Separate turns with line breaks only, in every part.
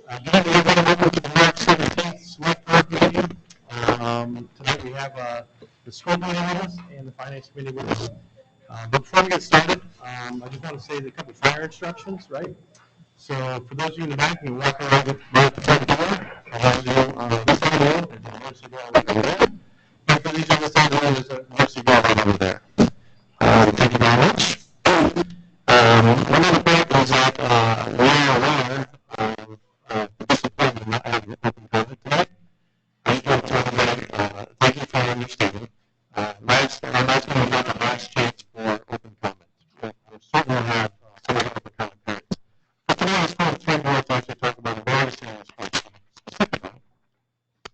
Good evening, everyone. Welcome to the March 17th Select Board meeting. Tonight we have the school committee with us and the finance committee with us. But before we get started, I just want to say a couple fire instructions, right? So for those of you in the back, you can walk around right at the front door. For those of you on this side of the room, there's an emergency door right over there. And for these on this side of the room, there's an emergency door right over there. Thank you very much. One other point is that we are aware of the disappointment of not having an open comment tonight. I just want to tell everybody, thank you for understanding. Last meeting was not the last chance for open comment. We'll certainly have some open comment periods. But today is for the three boards to actually talk about a very serious question specifically.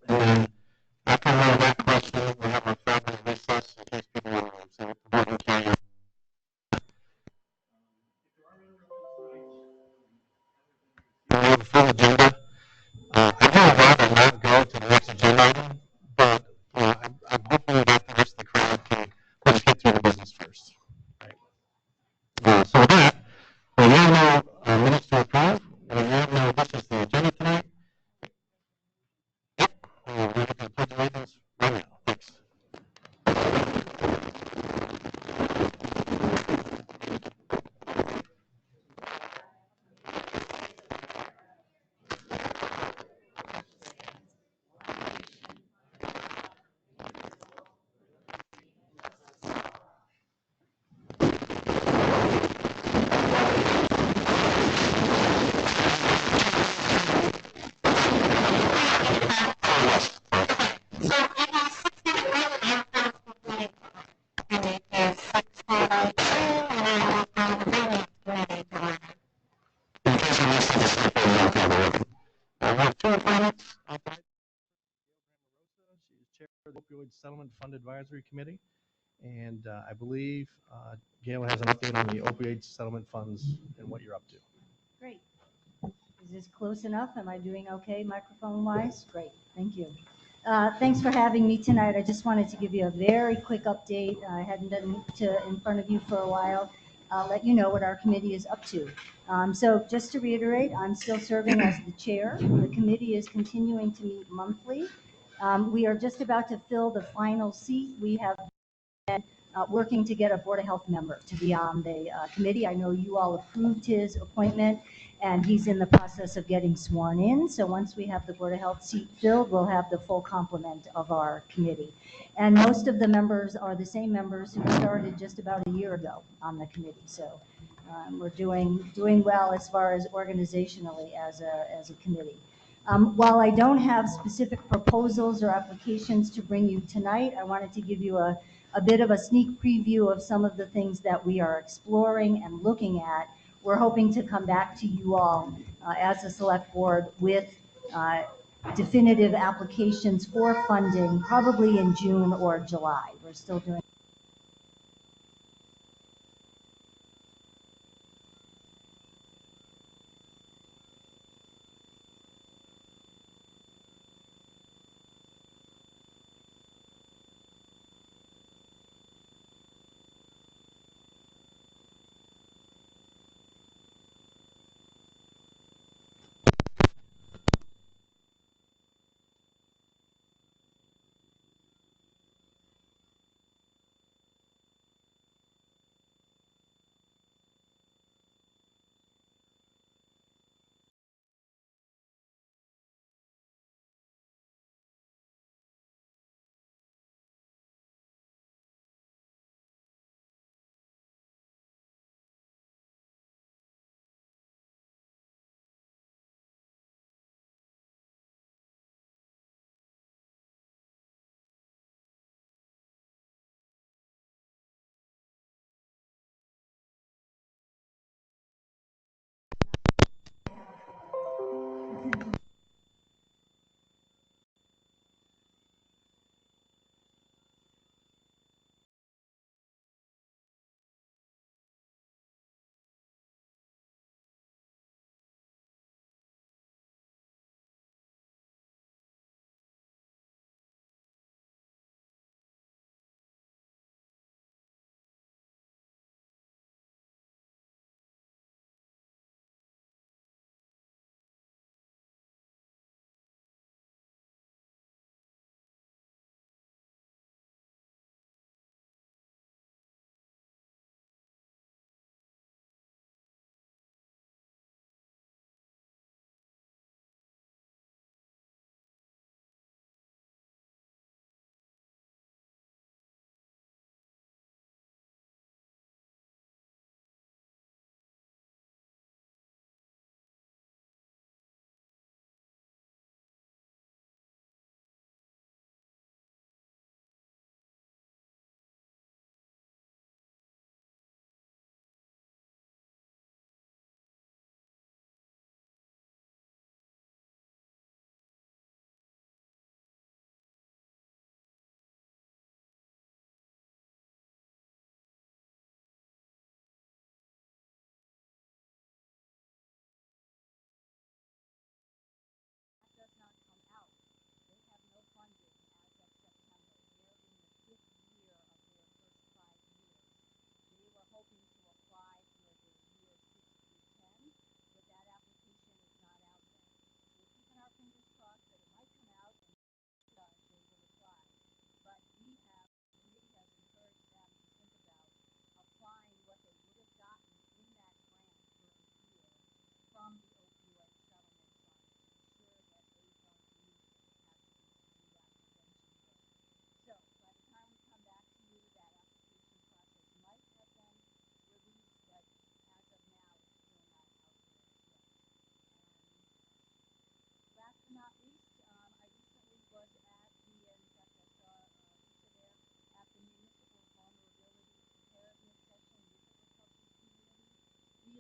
And after we have that question, we have our 5-minute recess in case people want to leave. So the board can carry on. We have a full agenda. I would rather not go to the next agenda item, but I'm hoping that the rest of the crowd can let's get through the business first. Right. So with that, we have no minutes to approve. We have no, this is the agenda tonight. Yep. We're going to pledge allegiance right now. Thanks. Opioid Settlement Fund Advisory Committee, and I believe Gail has an update on the opioid settlement funds and what you're up to.
Great. Is this close enough? Am I doing okay microphone-wise? Great, thank you. Thanks for having me tonight. I just wanted to give you a very quick update. I hadn't been in front of you for a while. I'll let you know what our committee is up to. So just to reiterate, I'm still serving as the chair. The committee is continuing to meet monthly. We are just about to fill the final seat. We have been working to get a Board of Health member to be on the committee. I know you all approved his appointment, and he's in the process of getting sworn in. So once we have the Board of Health seat filled, we'll have the full complement of our committee. And most of the members are the same members who started just about a year ago on the committee. So we're doing well as far as organizationally as a committee. While I don't have specific proposals or applications to bring you tonight, I wanted to give you a bit of a sneak preview of some of the things that we are exploring and looking at. We're hoping to come back to you all as a select board with definitive applications for funding probably in June or July. We're still doing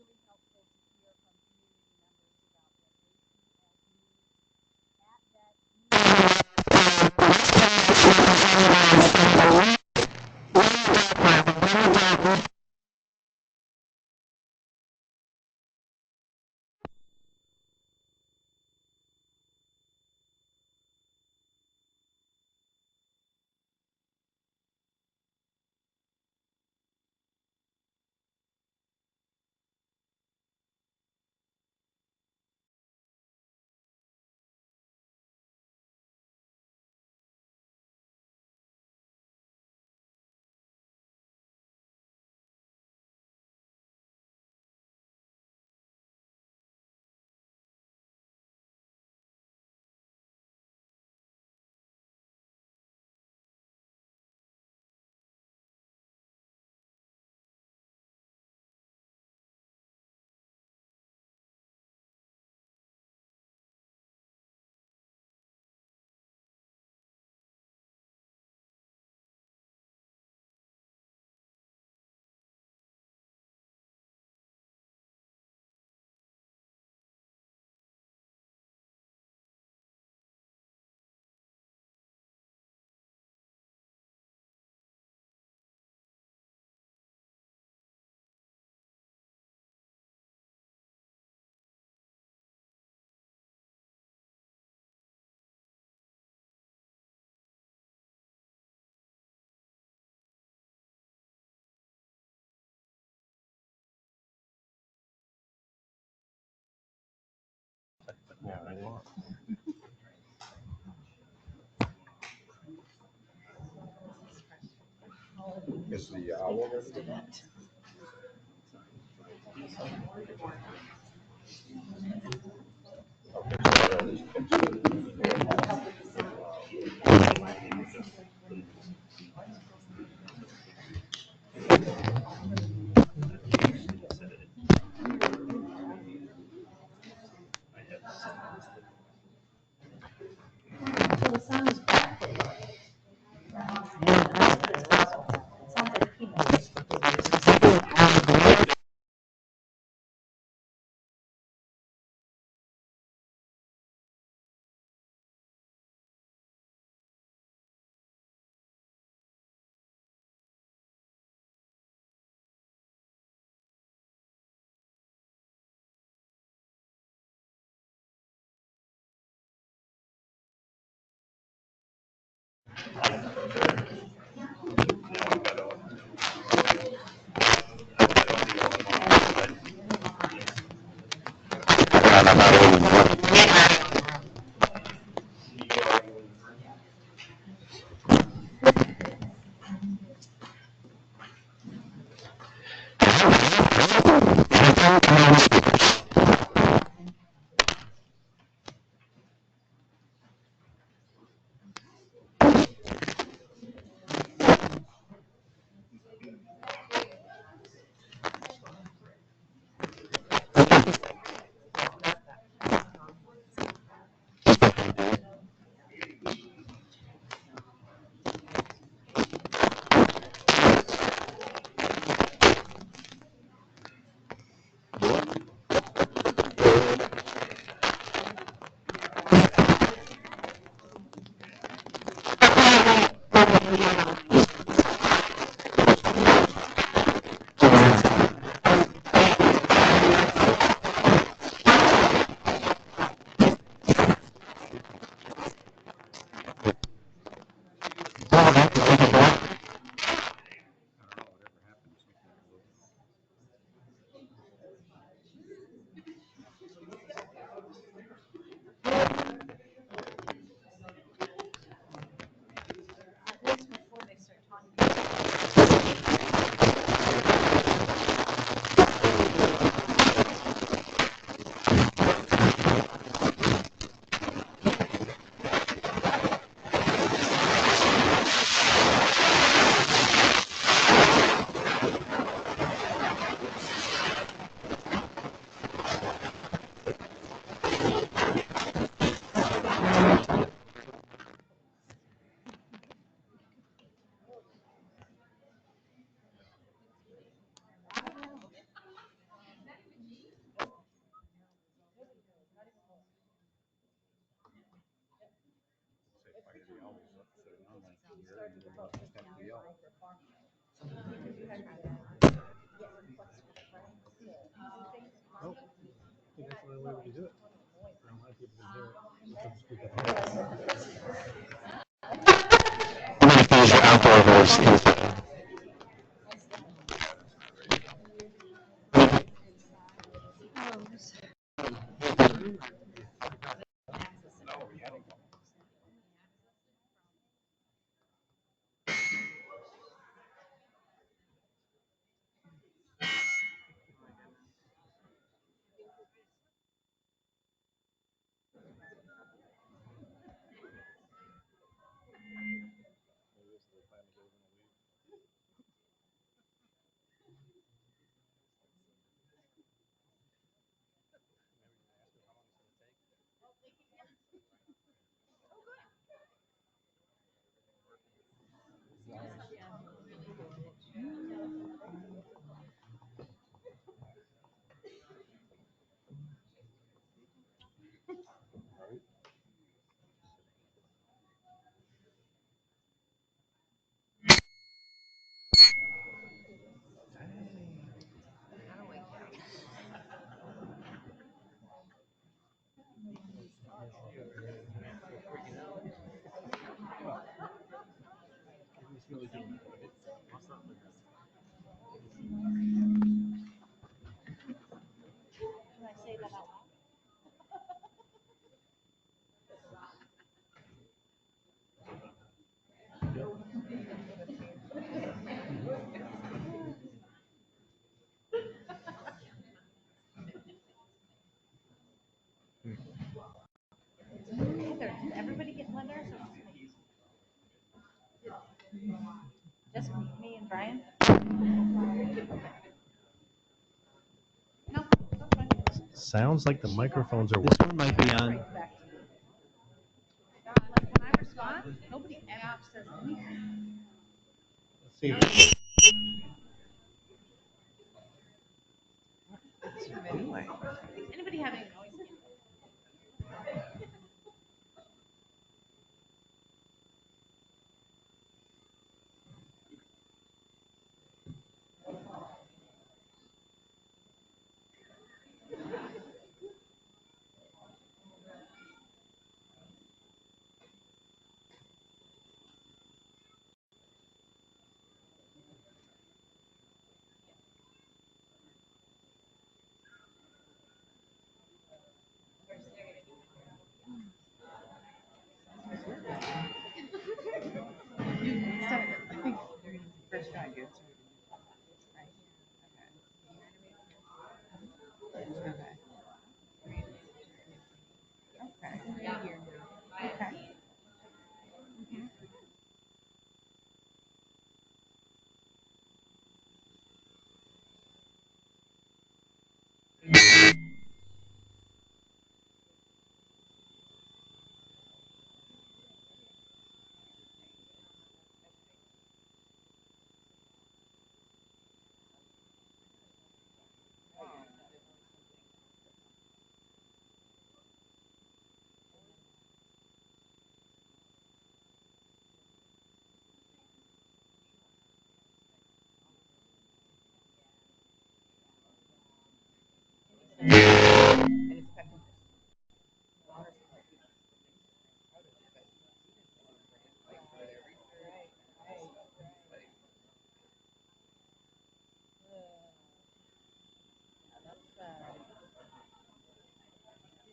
really helpful to hear from community members about what they see as needs at that
Is the owl ready?
So the sound is crackling. Sounds like peanuts.
only way we can do it. A lot of people can hear it. So just speak up. I'm going to use your outdoor voice instead.
Did everybody get letters? Just me and Brian? No, okay.
Sounds like the microphones are
This
working.
one might be on.
Like when I respond, nobody ever says anything.
Let's see.
Anybody have any noise? First try, good.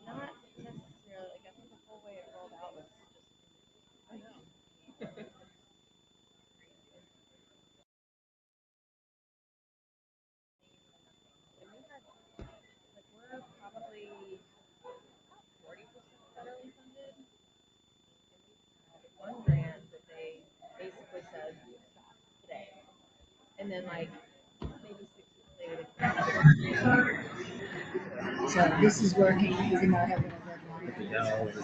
Not necessarily, like I think the whole way it rolled out was just, I know. And we had, like, we're probably 40% federally funded. And we had one grant that they basically said, stop today. And then like, maybe 6 weeks later,
So this is working even though I have it on.
Now it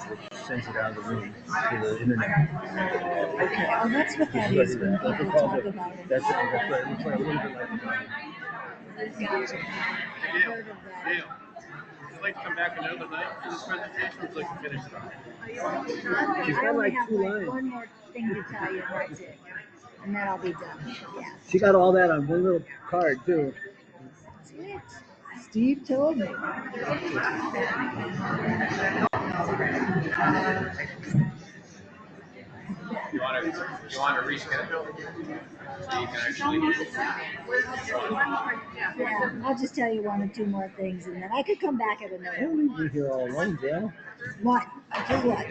sends it out of the room to the internet.
Okay, oh, that's what that is when people talk about it.
That's what it looks like. A little bit like.
Gotcha. I've heard of that.
Would you like to come back another night for this presentation, or would you like to finish it off?
She's
I
got
only
like
have
2
like
lines.
one more thing to tell you, that's it. And then I'll be done. Yeah.
She got all that on one little card too.
That's it. Steve told me.
You want to reschedule? So you can actually.
Yeah, I'll just tell you one or two more things, and then I could come back at
I
another.
don't leave you here all alone, Joe.
What? Do what?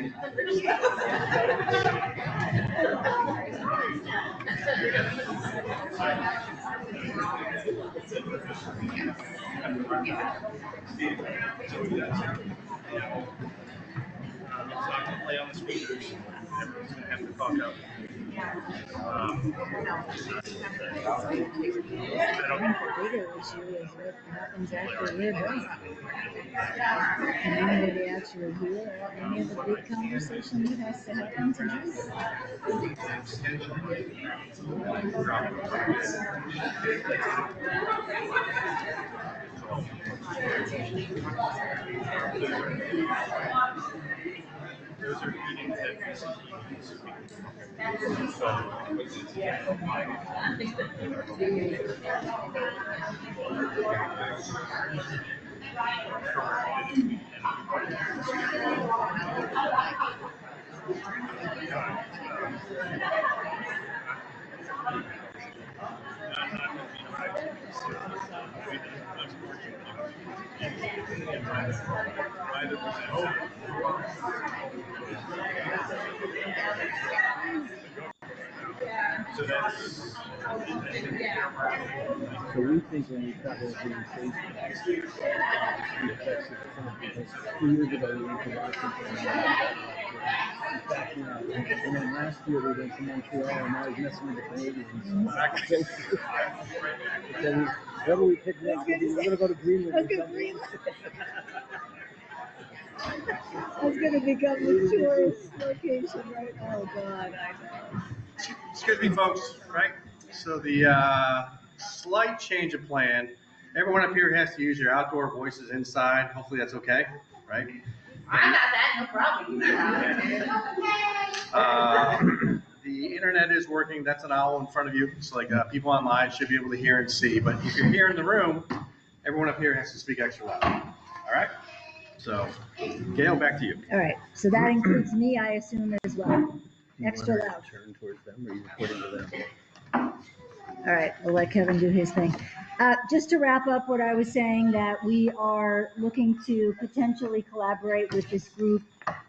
Play on the speakers. Everyone's gonna have to talk out.
The bigger issue is what happens after we're done. Community actually hear any of the big conversation that has to happen tonight.
Those are meetings that So we think when we travel with the station, the effects of the Trump, because 2 years ago we went to Washington. In fact, and then last year we went to Montreal, and now he's messing with the Canadians. So wherever we pick next, we're going to go to Greenland.
That's going to become the tourist location, right? Oh, God, I know.
Excuse me, folks, right? So the slight change of plan, everyone up here has to use your outdoor voices inside. Hopefully that's okay, right?
I got that, no problem.
The internet is working. That's an owl in front of you. It's like people online should be able to hear and see. But if you're here in the room, everyone up here has to speak extra loud. All right? So, Gail, back to you.
All right, so that includes me, I assume, as well. Extra loud.
Turn towards them, or you reporting to them?
All right, we'll let Kevin do his thing. Just to wrap up what I was saying, that we are looking to potentially collaborate with this group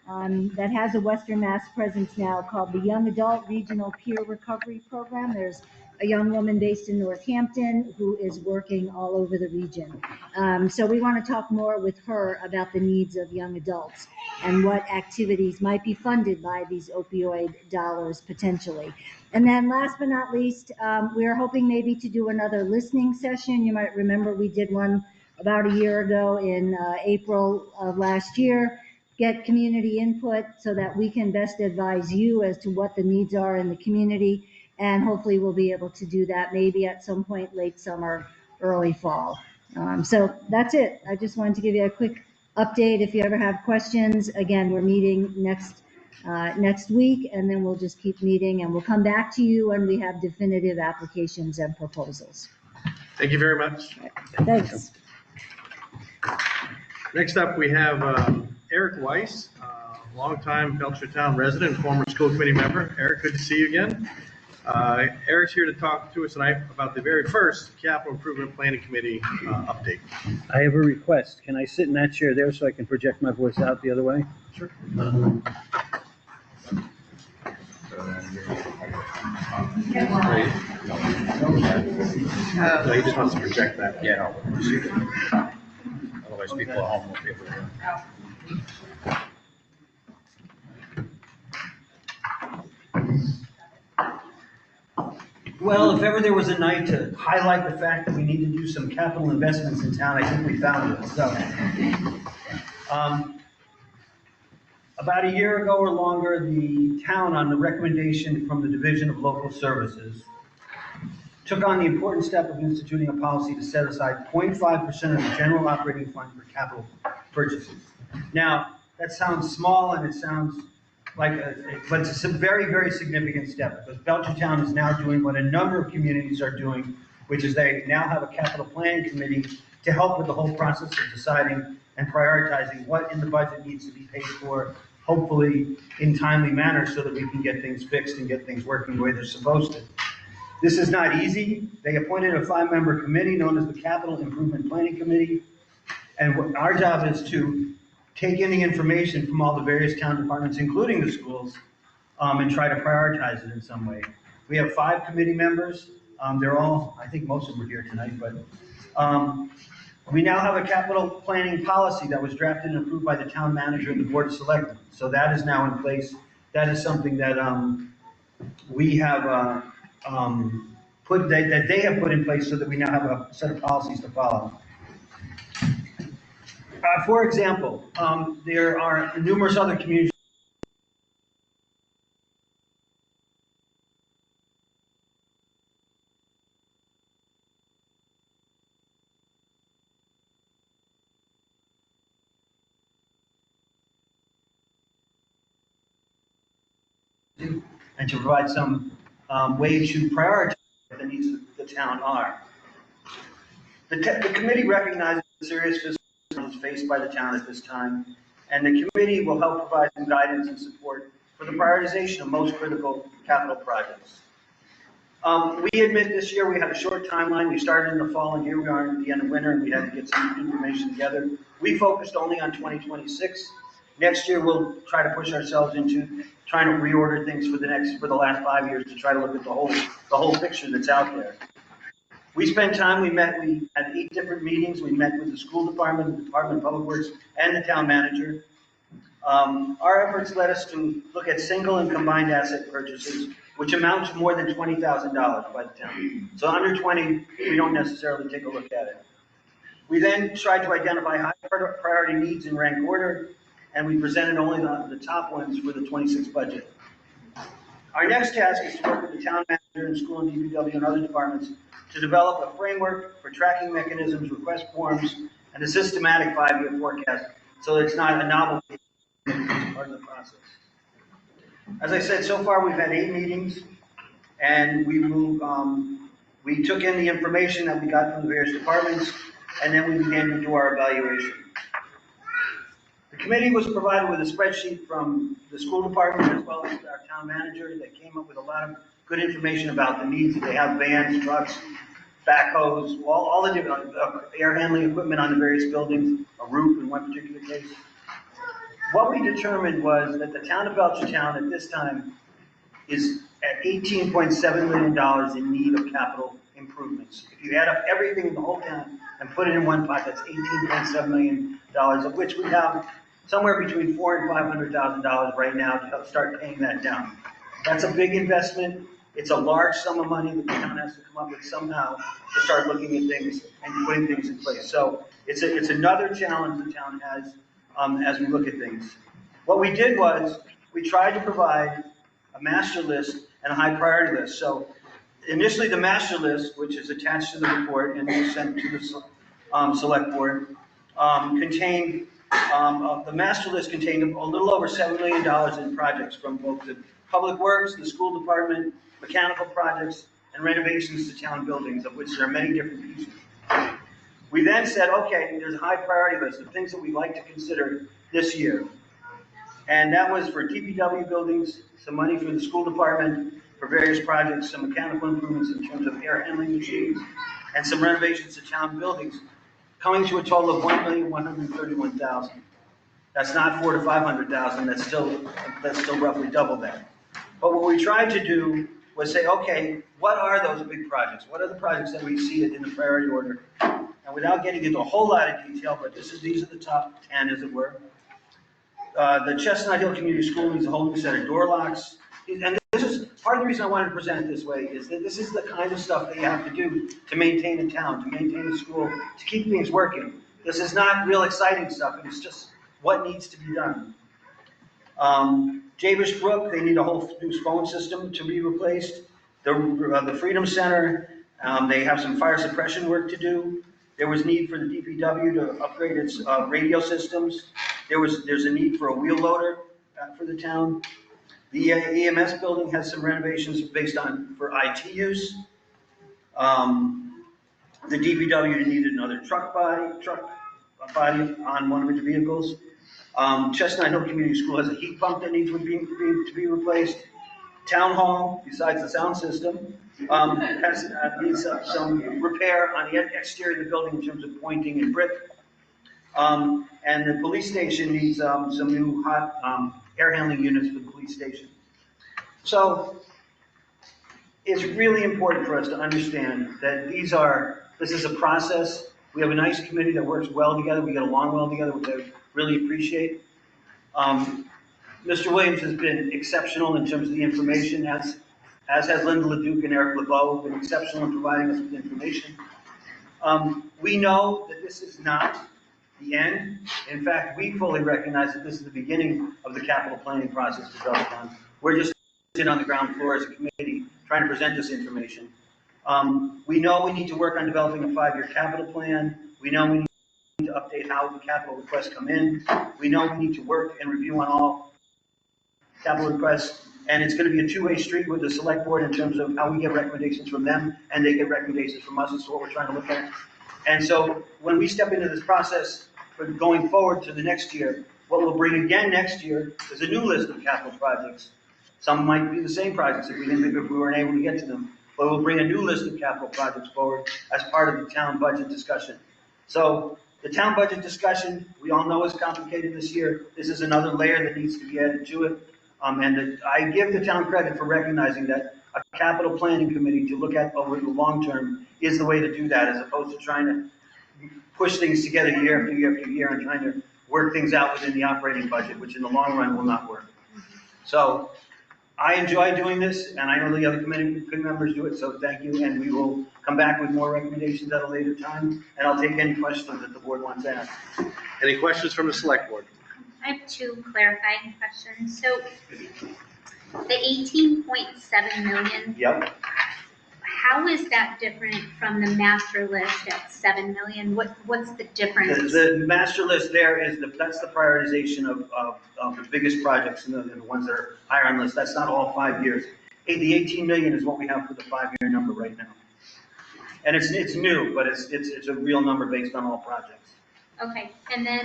that has a Western Mass presence now called the Young Adult Regional Peer Recovery Program. There's a young woman based in Northampton who is working all over the region. So we want to talk more with her about the needs of young adults and what activities might be funded by these opioid dollars potentially. And then last but not least, we are hoping maybe to do another listening session. You might remember we did one about a year ago in April of last year. Get community input so that we can best advise you as to what the needs are in the community. And hopefully we'll be able to do that maybe at some point late summer, early fall. So that's it. I just wanted to give you a quick update. If you ever have questions, again, we're meeting next week, and then we'll just keep meeting, and we'll come back to you when we have definitive applications and proposals.
Thank you very much.
Thanks.
Next up, we have Eric Weiss, longtime Belchertown resident, former school committee member. Eric, good to see you again. Eric's here to talk to us tonight about the very first Capital Improvement Planning Committee update.
I have a request. Can I sit in that chair there so I can project my voice out the other way?
Sure. No, he just wants to project that.
Yeah, no. Otherwise, people at home won't be able to.
Well, if ever there was a night to highlight the fact that we need to do some capital investments in town, I think we found it. So, about a year ago or longer, the town, on the recommendation from the Division of Local Services, took on the important step of instituting a policy to set aside 0.5% of the general operating fund for capital purchases. Now, that sounds small and it sounds like, but it's a very, very significant step, because Belchertown is now doing what a number of communities are doing, which is they now have a capital planning committee to help with the whole process of deciding and prioritizing what in the budget needs to be paid for, hopefully in timely manner so that we can get things fixed and get things working the way they're supposed to. This is not easy. They appointed a 5-member committee known as the Capital Improvement Planning Committee. And our job is to take in the information from all the various town departments, including the schools, and try to prioritize it in some way. We have 5 committee members. They're all, I think most of them are here tonight, but we now have a capital planning policy that was drafted and approved by the town manager and the board of selectmen. So that is now in place. That is something that we have that they have put in place so that we now have a set of policies to follow. For example, there are numerous other communities and to provide some way to prioritize what the needs of the town are. The committee recognizes the serious fiscal challenges faced by the town at this time, and the committee will help provide some guidance and support for the prioritization of most critical capital projects. We admit this year we had a short timeline. We started in the fall, and here we are at the end of winter, and we had to get some information together. We focused only on 2026. Next year, we'll try to push ourselves into trying to reorder things for the last 5 years to try to look at the whole picture that's out there. We spent time, we had 8 different meetings. We met with the school department, the Department of Public Works, and the town manager. Our efforts led us to look at single and combined asset purchases, which amount to more than $20,000 by the town. So under 20, we don't necessarily take a look at it. We then tried to identify high priority needs in rank order, and we presented only the top ones for the 26 budget. Our next task is to work with the town manager and school and DPW and other departments to develop a framework for tracking mechanisms, request forms, and a systematic 5-year forecast so that it's not a novelty part of the process. As I said, so far we've had 8 meetings, and we took in the information that we got from the various departments, and then we began to do our evaluation. The committee was provided with a spreadsheet from the school department as well as our town manager that came up with a lot of good information about the needs. They have vans, trucks, backhoes, all the different air handling equipment on the various buildings, a roof in one particular case. What we determined was that the town of Belchertown at this time is at $18.7 million in need of capital improvements. If you add up everything in the whole town and put it in one pot, that's $18.7 million, of which we have somewhere between $400,000 and $500,000 right now to start paying that down. That's a big investment. It's a large sum of money that the town has to come up with somehow to start looking at things and putting things in place. So it's another challenge the town has as we look at things. What we did was we tried to provide a master list and a high priority list. So initially the master list, which is attached to the report and was sent to the select board, contained the master list contained a little over $7 million in projects from both the public works, the school department, mechanical projects, and renovations to town buildings, of which there are many different pieces. We then said, okay, there's a high priority list of things that we'd like to consider this year. And that was for DPW buildings, some money for the school department, for various projects, some mechanical improvements in terms of air handling machines, and some renovations to town buildings, coming to a total of $1,131,000. That's not $400,000 to $500,000. That's still roughly double that. But what we tried to do was say, okay, what are those big projects? What are the projects that we see in the priority order? And without getting into a whole lot of detail, but these are the top 10, as it were. The Chestnut Hill Community School needs a whole new set of door locks. And this is part of the reason I wanted to present it this way, is that this is the kind of stuff that you have to do to maintain a town, to maintain a school, to keep things working. This is not real exciting stuff. It's just what needs to be done. Javish Brook, they need a whole new phone system to be replaced. The Freedom Center, they have some fire suppression work to do. There was need for the DPW to upgrade its radio systems. There's a need for a wheel loader for the town. The EMS building has some renovations for IT use. The DPW needed another truck body on one of its vehicles. Chestnut Hill Community School has a heat pump that needs to be replaced. Town Hall, besides the sound system, needs some repair on the exterior of the building in terms of pointing and brick. And the police station needs some new hot air handling units for the police station. So it's really important for us to understand that this is a process. We have a nice committee that works well together. We get along well together, which I really appreciate. Mr. Williams has been exceptional in terms of the information, as has Linda LeDuc and Eric LeBeau, been exceptional in providing us with information. We know that this is not the end. In fact, we fully recognize that this is the beginning of the capital planning process for Belchertown. We're just sitting on the ground floor as a committee trying to present this information. We know we need to work on developing a 5-year capital plan. We know we need to update how the capital requests come in. We know we need to work and review on all capital requests, and it's going to be a two-way street with the select board in terms of how we get recommendations from them and they get recommendations from us. Is what we're trying to look at. And so when we step into this process for going forward to the next year, what we'll bring again next year is a new list of capital projects. Some might be the same projects if we weren't able to get to them, but we'll bring a new list of capital projects forward as part of the town budget discussion. So the town budget discussion, we all know is complicated this year. This is another layer that needs to be added to it. I give the town credit for recognizing that a capital planning committee to look at over the long term is the way to do that, as opposed to trying to push things together year after year after year and trying to work things out within the operating budget, which in the long run will not work. So I enjoy doing this, and I know the other committee members do it, so thank you, and we will come back with more recommendations at a later time, and I'll take any questions that the board wants to ask.
Any questions from the select board?
I have two clarifying questions. So the 18.7 million,
Yep.
how is that different from the master list at 7 million? What's the difference?
The master list there is that's the prioritization of the biggest projects and the ones that are higher on the list. That's not all 5 years. The 18 million is what we have for the 5-year number right now. And it's new, but it's a real number based on all projects.
Okay, and then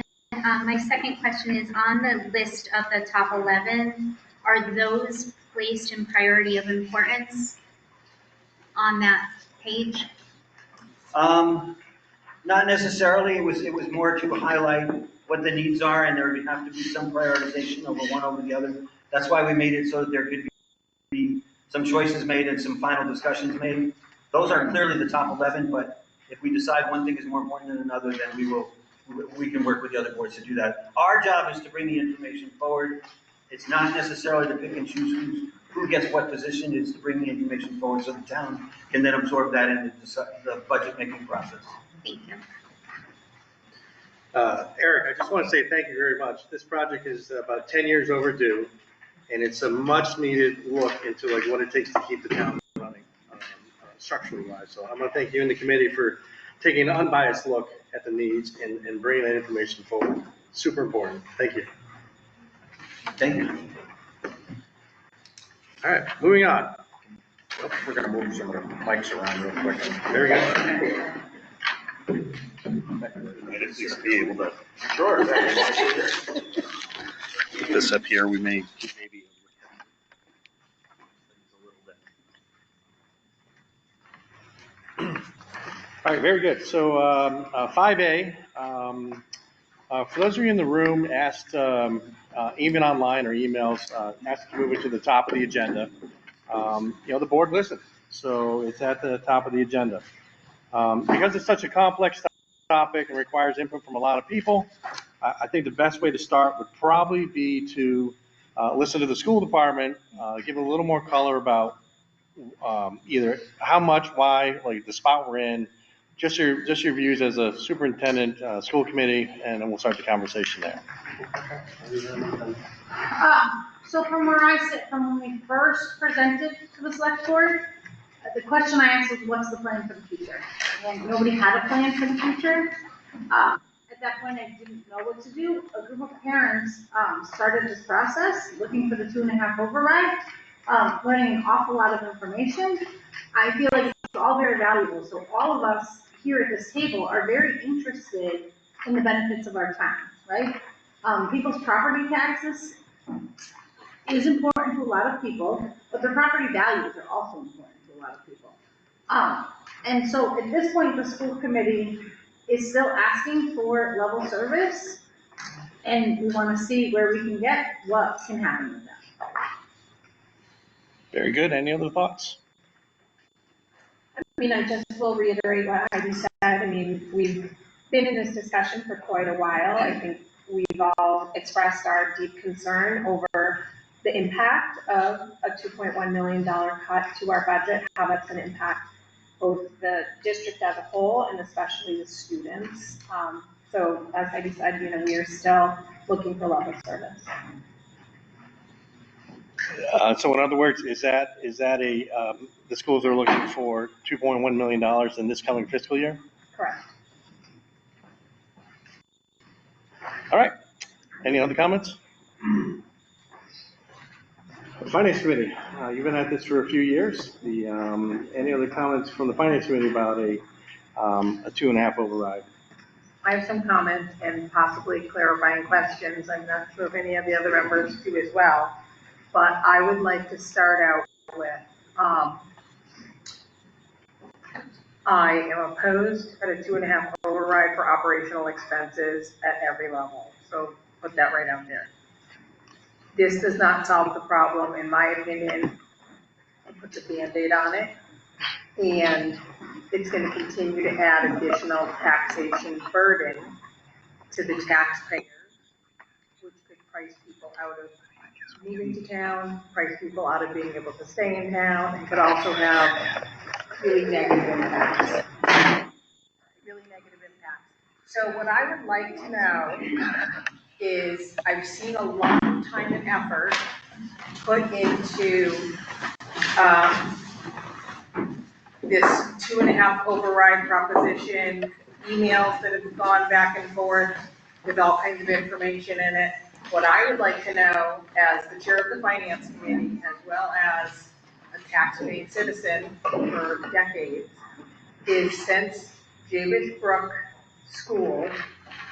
my second question is on the list of the top 11, are those placed in priority of importance on that page?
Not necessarily. It was more to highlight what the needs are, and there would have to be some prioritization over one over the other. That's why we made it so that there could be some choices made and some final discussions made. Those are clearly the top 11, but if we decide one thing is more important than another, then we can work with the other boards to do that. Our job is to bring the information forward. It's not necessarily to pick and choose who gets what position. It's to bring the information forward so the town can then absorb that into the budget making process.
Thank you.
Eric, I just want to say thank you very much. This project is about 10 years overdue, and it's a much needed look into like what it takes to keep the town running structurally wise. So I'm going to thank you and the committee for taking an unbiased look at the needs and bringing that information forward. Super important. Thank you.
Thank you.
All right, moving on.
We're gonna move some of the mics around real quick.
Very good.
Might at least be able to
Sure.
put this up here. We may maybe a little bit.
All right, very good. So 5A, for those of you in the room, asked, even online or emails, asked to move it to the top of the agenda. The board listened, so it's at the top of the agenda. Because it's such a complex topic and requires input from a lot of people, I think the best way to start would probably be to listen to the school department, give a little more color about either how much, why, like the spot we're in, just your views as a superintendent, school committee, and then we'll start the conversation there.
So from where I sit, from when we first presented to the select board, the question I asked was, what's the plan for the future? And nobody had a plan for the future. At that point, I didn't know what to do. A group of parents started this process, looking for the 2.5 override, learning an awful lot of information. I feel like it's all very valuable. So all of us here at this table are very interested in the benefits of our town, right? People's property taxes is important to a lot of people, but their property values are also important to a lot of people. And so at this point, the school committee is still asking for level service, and we want to see where we can get what can happen with that.
Very good. Any other thoughts?
I mean, I just will reiterate what Heidi said. I mean, we've been in this discussion for quite a while. I think we've all expressed our deep concern over the impact of a $2.1 million cut to our budget, how that's going to impact both the district as a whole and especially the students. So as Heidi said, you know, we are still looking for level service.
So in other words, is that the schools are looking for $2.1 million in this coming fiscal year?
Correct.
All right. Any other comments? The Finance Committee, you've been at this for a few years. Any other comments from the Finance Committee about a 2.5 override?
I have some comments and possibly clarifying questions. I'm not sure if any of the other members do as well. But I would like to start out with, I am opposed at a 2.5 override for operational expenses at every level. So put that right out there. This does not solve the problem, in my opinion. I put the Band-Aid on it. And it's going to continue to add additional taxation burden to the taxpayers, which could price people out of moving to town, price people out of being able to stay in town, and could also have really negative impacts. So what I would like to know is, I've seen a lot of time and effort put into this 2.5 override proposition, emails that have gone back and forth with all kinds of information in it. What I would like to know, as the chair of the Finance Committee, as well as a tax-paying citizen for decades, is since Javis Brook School,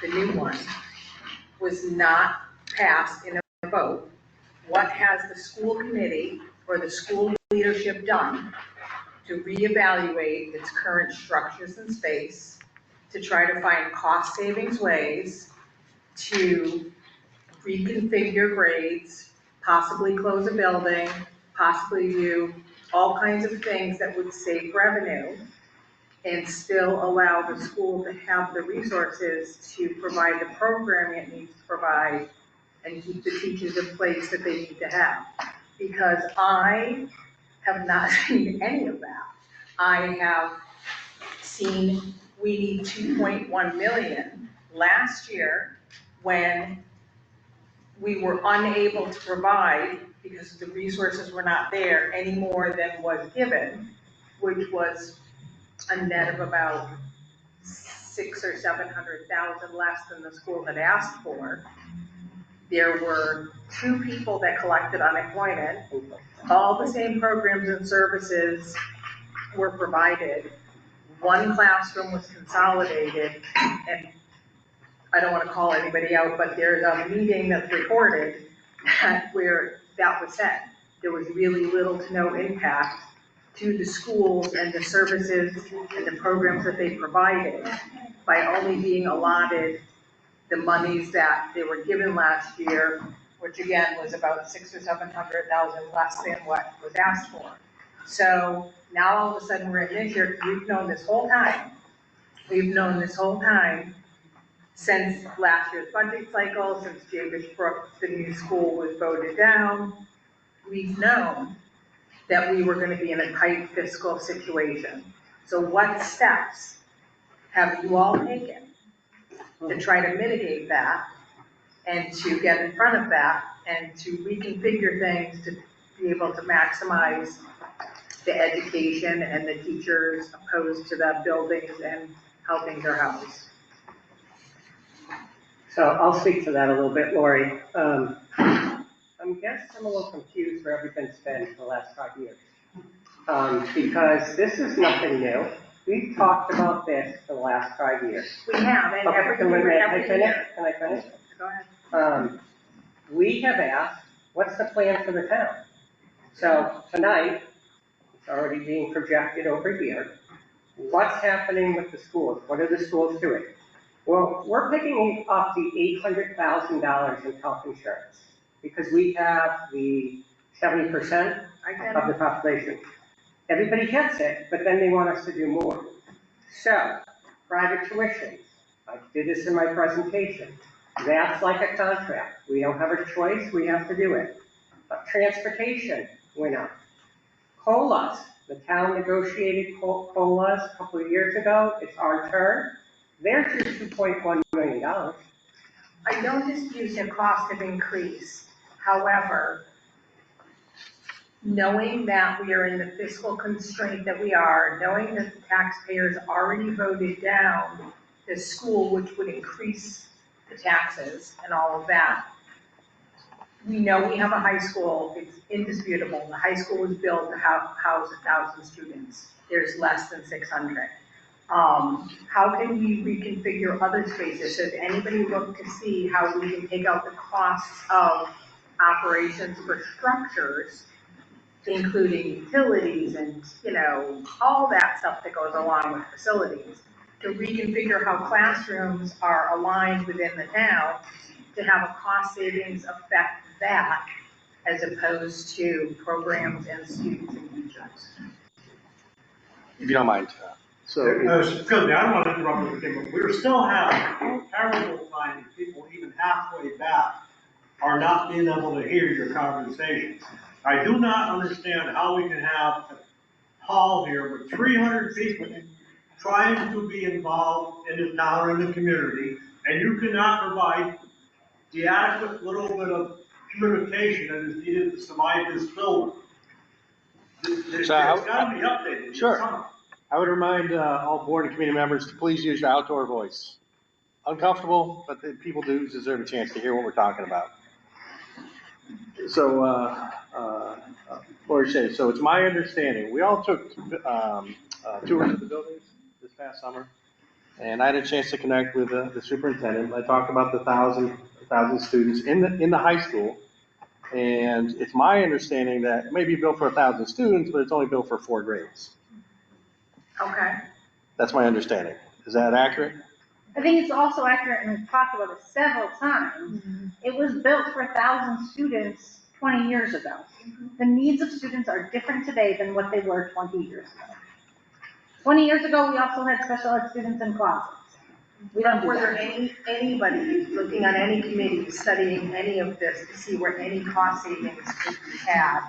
the new one, was not passed in a vote, what has the school committee or the school leadership done to reevaluate its current structures and space, to try to find cost savings ways to reconfigure grades, possibly close a building, possibly do all kinds of things that would save revenue and still allow the school to have the resources to provide the programming it needs to provide and keep the teachers in place that they need to have. Because I have not seen any of that. I have seen we need 2.1 million last year when we were unable to provide, because the resources were not there, any more than was given, which was a net of about 600,000 or 700,000 less than the school had asked for. There were 2 people that collected unemployment. All the same programs and services were provided. 1 classroom was consolidated, and I don't want to call anybody out, but there's a meeting that's recorded where that was said. There was really little to no impact to the schools and the services and the programs that they provided by only being allotted the monies that they were given last year, which again was about 600,000 or 700,000 less than what was asked for. So now all of a sudden we're in this year, we've known this whole time. We've known this whole time since last year's budget cycle, since Javis Brook, the new school, was voted down. We've known that we were going to be in a tight fiscal situation. So what steps have you all taken to try to mitigate that and to get in front of that and to reconfigure things to be able to maximize the education and the teachers opposed to the buildings and how things are housed?
So I'll speak to that a little bit, Lori. I'm a little confused where everything's been for the last 5 years. Because this is nothing new. we've talked about this for the last 5 years.
We have, and
Okay,
every
can I
year.
finish? Can I finish?
Go ahead.
We have asked, what's the plan for the town? So tonight, it's already being projected over here. What's happening with the schools? What are the schools doing? Well, we're picking up the $800,000 in health insurance because we have the 70% of the population. Everybody gets it, but then they want us to do more. So, private tuition, I did this in my presentation. That's like a contract. We don't have a choice, we have to do it. But transportation went up. COLAs, the town negotiated COLAs a couple of years ago. It's our turn. There's your $2.1 million.
I don't dispute the cost of increase. However, knowing that we are in the fiscal constraint that we are, knowing that the taxpayers already voted down the school, which would increase the taxes and all of that, we know we have a high school. It's indisputable. The high school was built to house 1,000 students. There's less than 600. How can we reconfigure other spaces? Has anybody looked to see how we can take out the costs of operations for structures, including utilities and, all that stuff that goes along with facilities, to reconfigure how classrooms are aligned within the town to have a cost savings affect that as opposed to programs and students and teachers?
If you don't mind.
Excuse me, I don't want to interrupt everything, but we're still having terrible finding people even halfway back are not being able to hear your conversations. I do not understand how we can have a hall here with 300 people trying to be involved in the town and the community, and you cannot provide the adequate little bit of communication that is needed to survive this building. It's got to be updated.
Sure. I would remind all board and committee members to please use your outdoor voice. Uncomfortable, but the people do deserve a chance to hear what we're talking about. So, Lori Shea, so it's my understanding, we all took tours of the buildings this past summer, and I had a chance to connect with the superintendent. I talked about the 1,000 students in the high school, and it's my understanding that it may be built for 1,000 students, but it's only built for 4 grades.
Okay.
That's my understanding. Is that accurate?
I think it's also accurate, and we've talked about it several times. It was built for 1,000 students 20 years ago. The needs of students are different today than what they were 20 years ago. 20 years ago, we also had special ed students in closets. We don't do
Were
that.
there anybody looking on any committee studying any of this to see where any cost savings could be had?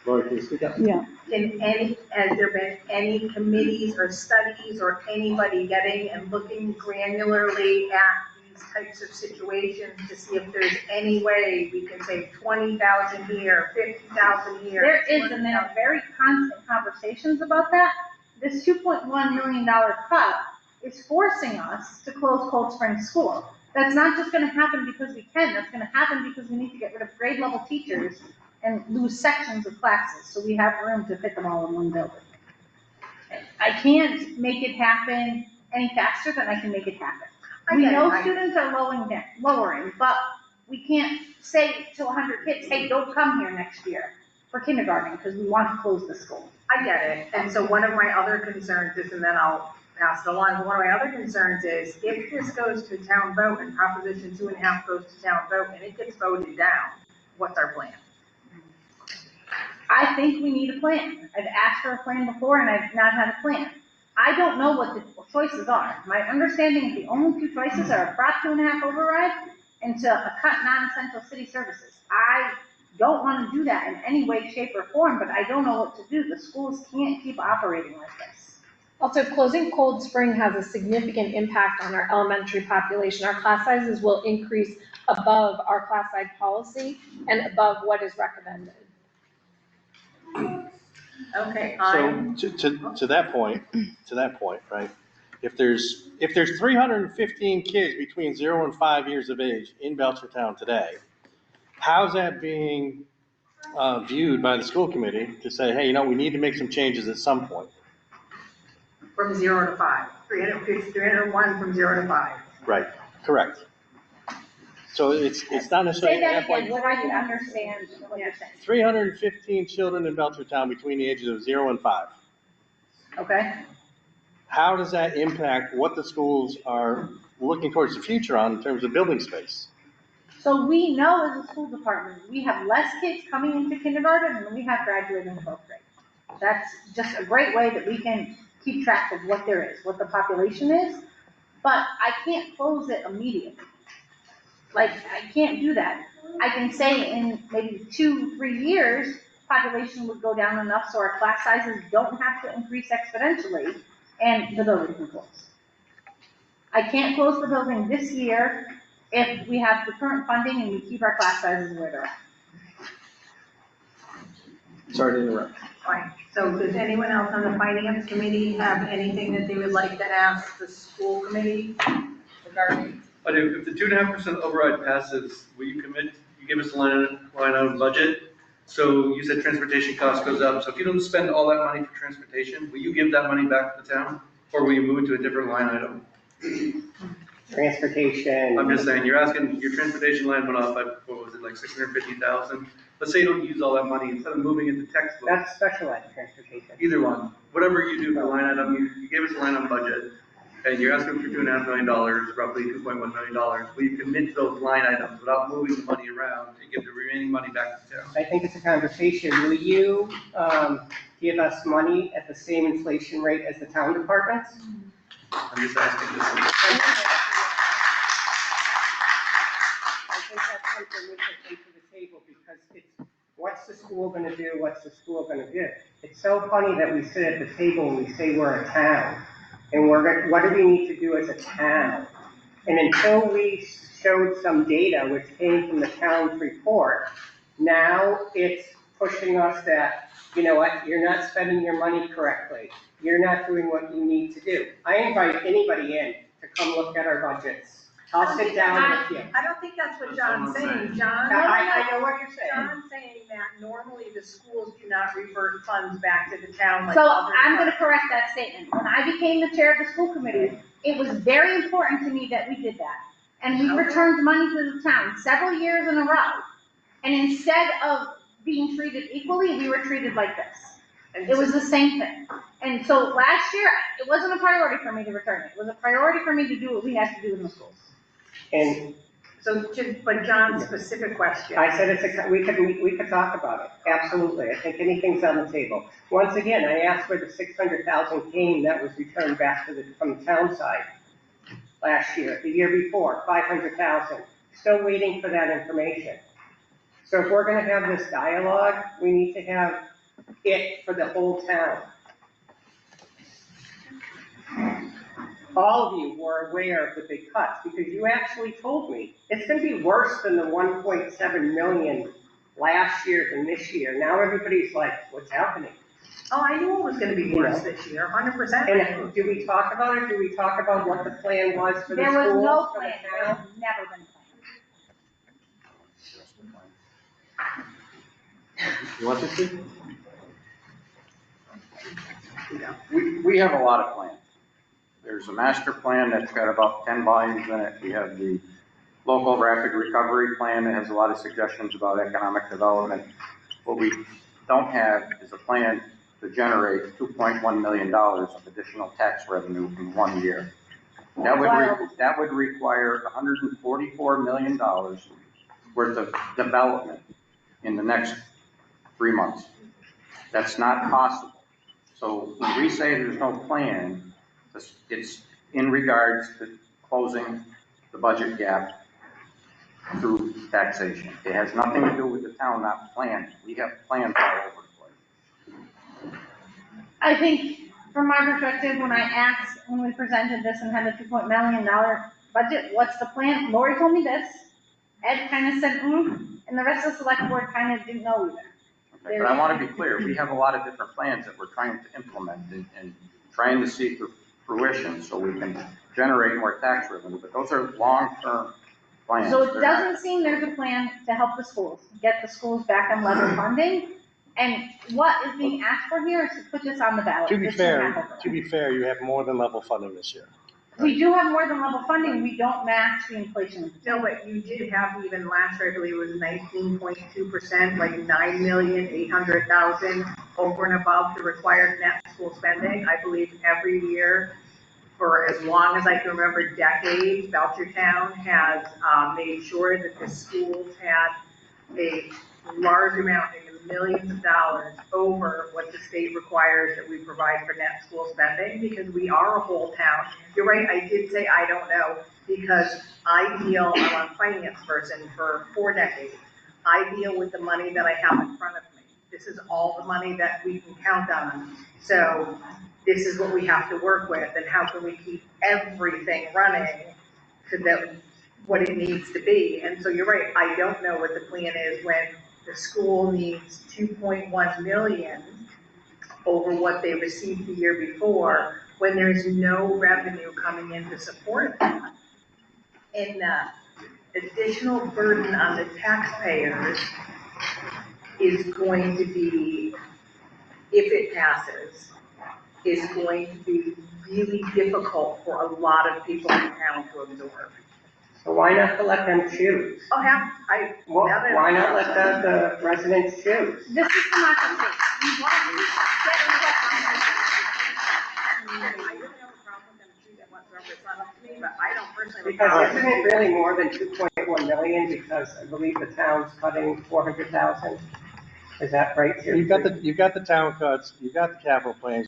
Lori, can you speak up?
Yeah.
Has there been any committees or studies or anybody getting and looking granularly at these types of situations to see if there's any way we can save 20,000 here, 50,000 here?
There is, and there are very constant conversations about that. This $2.1 million cut is forcing us to close Cold Spring School. That's not just going to happen because we can. That's going to happen because we need to get rid of grade level teachers and lose sections of classes so we have room to fit them all in one building. I can't make it happen any faster than I can make it happen. We know students are lowering, but we can't say to 100 kids, hey, don't come here next year for kindergarten because we want to close the school.
I get it. And so one of my other concerns is, and then I'll pass it along, but one of my other concerns is if this goes to town vote and Proposition 2.5 goes to town vote and it gets voted down, what's our plan?
I think we need a plan. I've asked for a plan before and I've not had a plan. I don't know what the choices are. My understanding is the only 2 choices are a Prop 2.5 override and to cut non-essential city services. I don't want to do that in any way, shape, or form, but I don't know what to do. The schools can't keep operating like this.
Also, closing Cold Spring has a significant impact on our elementary population. Our class sizes will increase above our class size policy and above what is recommended.
Okay.
So to that point, right? If there's 315 kids between 0 and 5 years of age in Belchertown today, how's that being viewed by the school committee to say, hey, we need to make some changes at some point?
from 0 to 5. 301 from 0 to 5.
Right, correct. So it's not necessarily.
Say that again, what I can understand what you're saying.
315 children in Belchertown between the ages of 0 and 5.
Okay?
How does that impact what the schools are looking towards the future on in terms of building space?
So we know as a school department, we have less kids coming into kindergarten than we have graduating 12th grade. That's just a great way that we can keep track of what there is, what the population is, but I can't close it immediately. Like, I can't do that. I can say in maybe 2-3 years, population would go down enough so our class sizes don't have to increase exponentially and the building can close. I can't close the building this year if we have the current funding and we keep our class sizes where they're at.
Sorry to interrupt.
Fine. So does anyone else on the finance committee have anything that they would like to ask the school committee regarding?
I do. If the 2.5% override passes, will you commit, you give us a line item budget? So you said transportation cost goes up. So if you don't spend all that money for transportation, will you give that money back to the town? Or will you move it to a different line item?
Transportation.
I'm just saying, you're asking, your transportation line went up by, what was it, like 650,000? Let's say you don't use all that money, instead of moving it to textbooks.
That's specialized transportation.
Either one. Whatever you do for the line item, you gave us a line item budget, and you're asking for $2.5 million, roughly $2.1 million. Will you commit to those line items without moving the money around and give the remaining money back to the town?
I think it's a conversation. Will you give us money at the same inflation rate as the town departments?
I'm just asking this.
I think that's something we should bring to the table because it's, what's the school going to do? What's the school going to do? It's so funny that we sit at the table and we say we're a town. And what do we need to do as a town? And until we showed some data which came from the town's report, now it's pushing us that, you know what, you're not spending your money correctly. You're not doing what you need to do. I invite anybody in to come look at our budgets. I'll sit down with you.
I don't think that's what John's saying. John,
I know what you're saying.
John's saying that normally the schools do not revert funds back to the town like
So
other
I'm going to correct that statement. When I became the chair of the school committee, it was very important to me that we did that. And we returned money to the town several years in a row. And instead of being treated equally, we were treated like this. It was the same thing. And so last year, it wasn't a priority for me to return it. It was a priority for me to do what we had to do in the schools.
And
so, but John's specific question.
I said we could talk about it. Absolutely. I think anything's on the table. Once again, I asked where the 600,000 came that was returned back from the town side last year. The year before, 500,000. Still waiting for that information. So if we're going to have this dialogue, we need to have it for the whole town. All of you were aware of the big cuts because you actually told me it's going to be worse than the 1.7 million last year than this year. Now everybody's like, what's happening?
Oh, I knew it was going to be worse this year, 100%.
And do we talk about it? Do we talk about what the plan was for the schools?
There was no plan. There has never been a plan.
You want to speak?
We have a lot of plans. There's a master plan that's got about 10 volumes in it. We have the local rapid recovery plan that has a lot of suggestions about economic development. What we don't have is a plan to generate $2.1 million of additional tax revenue in 1 year. That would require $144 million worth of development in the next 3 months. That's not possible. So when we say there's no plan, it's in regards to closing the budget gap through taxation. It has nothing to do with the town not planning. We have plans all over the place.
I think from my perspective, when we presented this and had a $2 million budget, what's the plan? Lori told me this. Ed kind of said, and the rest of the select board kind of didn't know either.
Okay, but I want to be clear. We have a lot of different plans that we're trying to implement and trying to see through fruition so we can generate more tax revenue, but those are long-term plans.
So it doesn't seem there's a plan to help the schools, get the schools back on level funding. And what is being asked for here is to put this on the ballot.
To be
this
fair, you have more than level funding this year.
We do have more than level funding, we don't match the inflation.
No, but you did have even last year, I believe it was 19.2%, like 9,800,000 over and above the required net school spending. I believe every year for as long as I can remember, decades, Belchertown has made sure that the schools had a large amount, in the millions of dollars, over what the state requires that we provide for net school spending, because we are a whole town. You're right, I did say I don't know, because I'm a finance person for 4 decades. I deal with the money that I have in front of me. This is all the money that we can count on. So this is what we have to work with, and how can we keep everything running to what it needs to be. And so you're right, I don't know what the plan is when the school needs 2.1 million over what they received the year before, when there's no revenue coming in to support that. And the additional burden on the taxpayers is going to be, if it passes, is going to be really difficult for a lot of people in town to absorb.
So why not to let them choose?
Oh,
Why not let the residents choose?
This is democracy.
I really have a problem with them choosing whatsoever. It's not up to me, but I don't personally.
Because isn't it really more than 2.1 million, because I believe the town's cutting 400,000? Is that right?
You've got the town cuts, you've got the capital plans,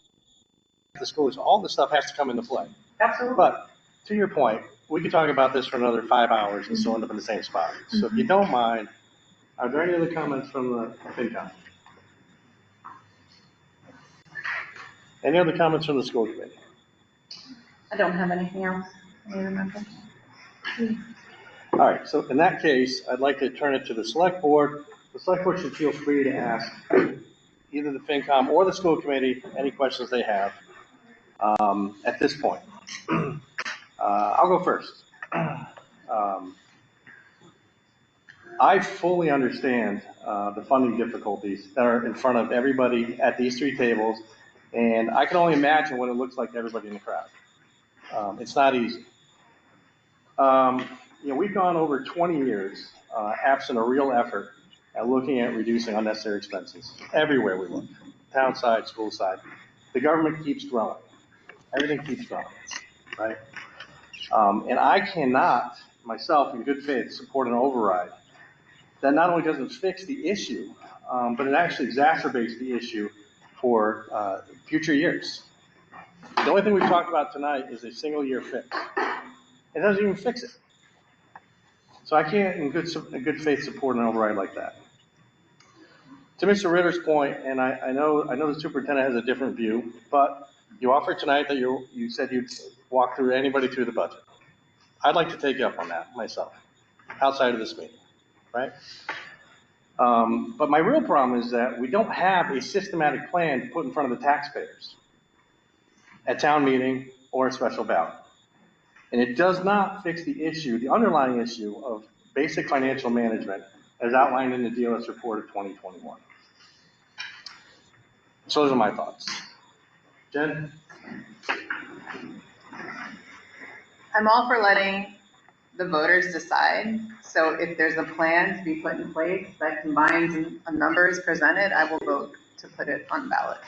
the schools, all this stuff has to come into play.
Absolutely.
But to your point, we could talk about this for another 5 hours and still end up in the same spot. So if you don't mind, are there any other comments from the FinCom? Any other comments from the school committee?
I don't have anything else. I remember.
All right, so in that case, I'd like to turn it to the select board. The select board should feel free to ask either the FinCom or the school committee any questions they have at this point. I'll go first. I fully understand the funding difficulties that are in front of everybody at these 3 tables, and I can only imagine what it looks like to everybody in the crowd. It's not easy. We've gone over 20 years absent a real effort at looking at reducing unnecessary expenses everywhere we look, town side, school side. The government keeps growing. Everything keeps growing, right? And I cannot, myself, in good faith, support an override that not only doesn't fix the issue, but it actually exacerbates the issue for future years. The only thing we've talked about tonight is a single-year fix. It doesn't even fix it. So I can't, in good faith, support an override like that. To Mr. Ritter's point, and I know the superintendent has a different view, but you offered tonight that you said you'd walk anybody through the budget. I'd like to take you up on that myself, outside of this meeting, right? But my real problem is that we don't have a systematic plan to put in front of the taxpayers at town meeting or a special ballot. And it does not fix the issue, the underlying issue of basic financial management as outlined in the DLS report of 2021. So those are my thoughts. Jen?
I'm all for letting the voters decide. So if there's a plan to be put in place that combines a numbers presented, I will vote to put it on ballot.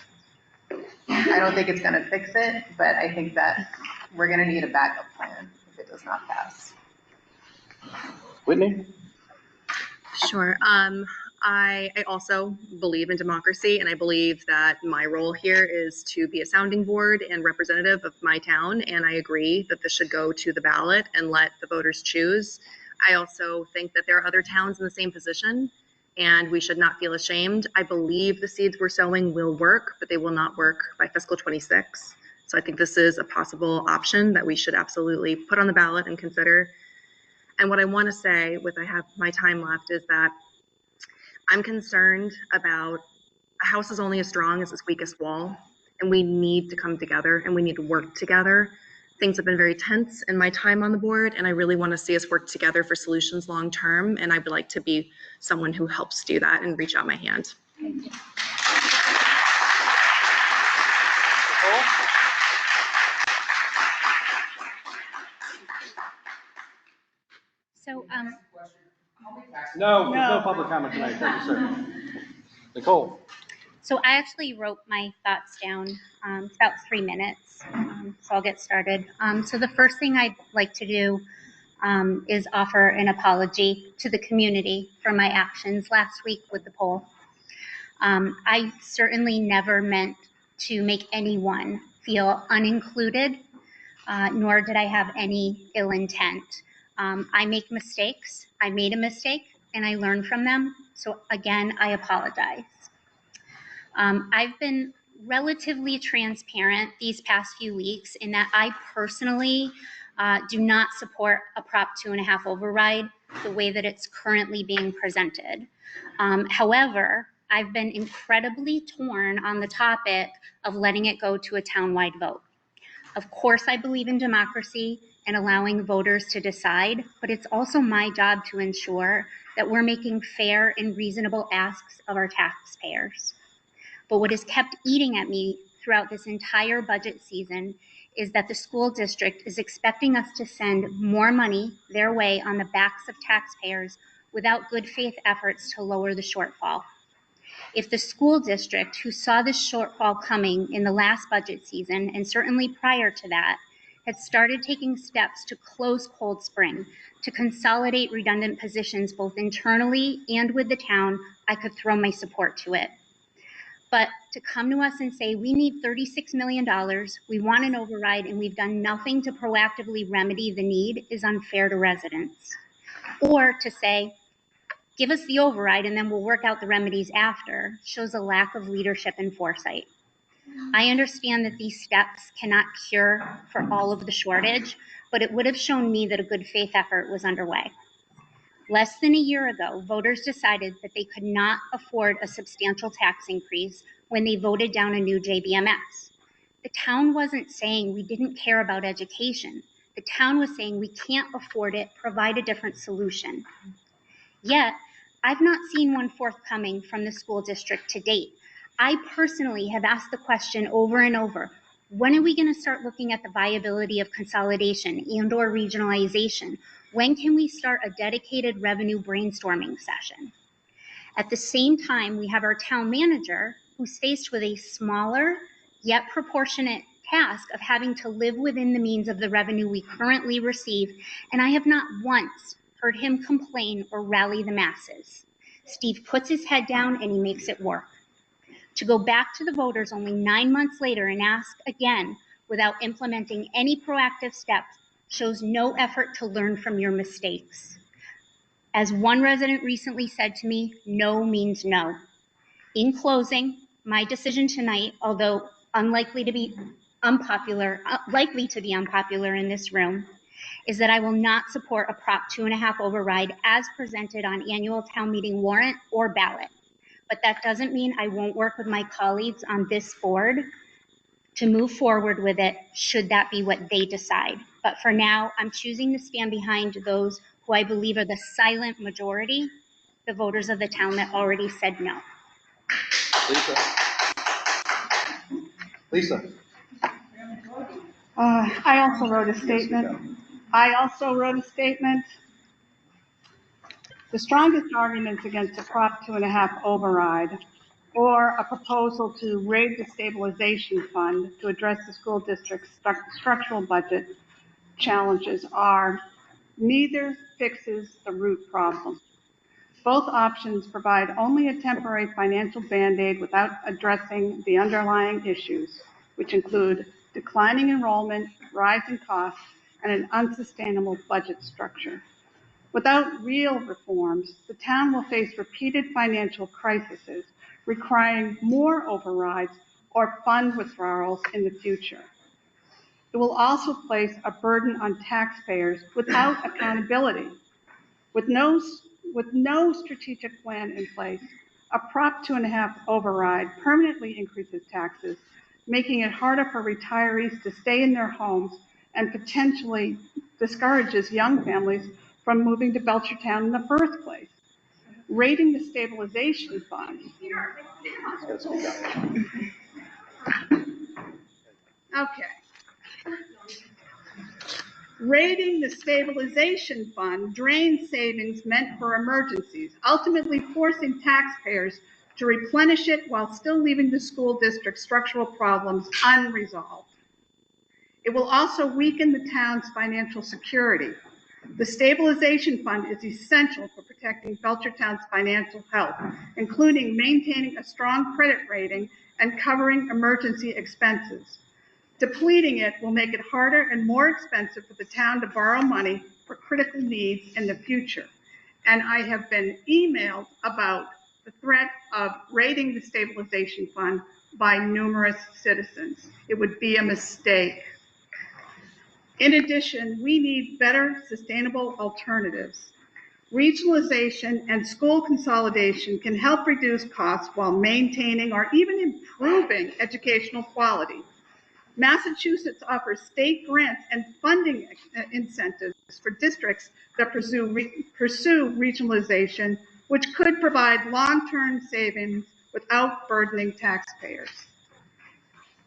I don't think it's going to fix it, but I think that we're going to need a backup plan if it does not pass.
Whitney?
Sure. I also believe in democracy, and I believe that my role here is to be a sounding board and representative of my town, and I agree that this should go to the ballot and let the voters choose. I also think that there are other towns in the same position, and we should not feel ashamed. I believe the seeds we're sowing will work, but they will not work by fiscal 26. So I think this is a possible option that we should absolutely put on the ballot and consider. And what I want to say, with I have my time left, is that I'm concerned about a house is only as strong as its weakest wall, and we need to come together and we need to work together. Things have been very tense in my time on the board, and I really want to see us work together for solutions long term, and I would like to be someone who helps do that and reach out my hand.
So,
No, there's no public comment tonight, thank you, sir. Nicole?
so I actually wrote my thoughts down. It's about 3 minutes, so I'll get started. So the first thing I'd like to do is offer an apology to the community for my actions last week with the poll. I certainly never meant to make anyone feel unincluded, nor did I have any ill intent. I make mistakes. I made a mistake, and I learn from them. So again, I apologize. I've been relatively transparent these past few weeks in that I personally do not support a Prop 2.5 override the way that it's currently being presented. However, I've been incredibly torn on the topic of letting it go to a townwide vote. Of course, I believe in democracy and allowing voters to decide, but it's also my job to ensure that we're making fair and reasonable asks of our taxpayers. But what has kept eating at me throughout this entire budget season is that the school district is expecting us to send more money their way on the backs of taxpayers without good faith efforts to lower the shortfall. If the school district, who saw this shortfall coming in the last budget season, and certainly prior to that, had started taking steps to close Cold Spring, to consolidate redundant positions both internally and with the town, I could throw my support to it. But to come to us and say, we need $36 million, we want an override, and we've done nothing to proactively remedy the need is unfair to residents. Or to say, give us the override and then we'll work out the remedies after, shows a lack of leadership and foresight. I understand that these steps cannot cure for all of the shortage, but it would have shown me that a good faith effort was underway. Less than a year ago, voters decided that they could not afford a substantial tax increase when they voted down a new JBMS. The town wasn't saying we didn't care about education. The town was saying we can't afford it, provide a different solution. Yet, I've not seen one forthcoming from the school district to date. I personally have asked the question over and over, when are we going to start looking at the viability of consolidation and/or regionalization? When can we start a dedicated revenue brainstorming session? At the same time, we have our town manager who's faced with a smaller yet proportionate task of having to live within the means of the revenue we currently receive, and I have not once heard him complain or rally the masses. Steve puts his head down and he makes it work. To go back to the voters only 9 months later and ask again without implementing any proactive steps shows no effort to learn from your mistakes. As one resident recently said to me, no means no. In closing, my decision tonight, although likely to be unpopular in this room, is that I will not support a Prop 2.5 override as presented on annual town meeting warrant or ballot. But that doesn't mean I won't work with my colleagues on this board to move forward with it, should that be what they decide. But for now, I'm choosing to stand behind those who I believe are the silent majority, the voters of the town that already said no.
Lisa?
I also wrote a statement. The strongest arguments against a Prop 2.5 override or a proposal to raise the stabilization fund to address the school district's structural budget challenges are neither fixes the root problem. Both options provide only a temporary financial band-aid without addressing the underlying issues, which include declining enrollment, rising costs, and an unsustainable budget structure. Without real reforms, the town will face repeated financial crises, requiring more overrides or fund withdrawals in the future. It will also place a burden on taxpayers without accountability. With no strategic plan in place, a Prop 2.5 override permanently increases taxes, making it harder for retirees to stay in their homes and potentially discourages young families from moving to Belchertown in the first place. Raiding the stabilization fund. Okay. Raiding the stabilization fund drains savings meant for emergencies, ultimately forcing taxpayers to replenish it while still leaving the school district's structural problems unresolved. It will also weaken the town's financial security. The stabilization fund is essential for protecting Belchertown's financial health, including maintaining a strong credit rating and covering emergency expenses. Depleting it will make it harder and more expensive for the town to borrow money for critical needs in the future. And I have been emailed about the threat of raiding the stabilization fund by numerous citizens. It would be a mistake. In addition, we need better sustainable alternatives. Regionalization and school consolidation can help reduce costs while maintaining or even improving educational quality. Massachusetts offers state grants and funding incentives for districts that pursue regionalization, which could provide long-term savings without burdening taxpayers.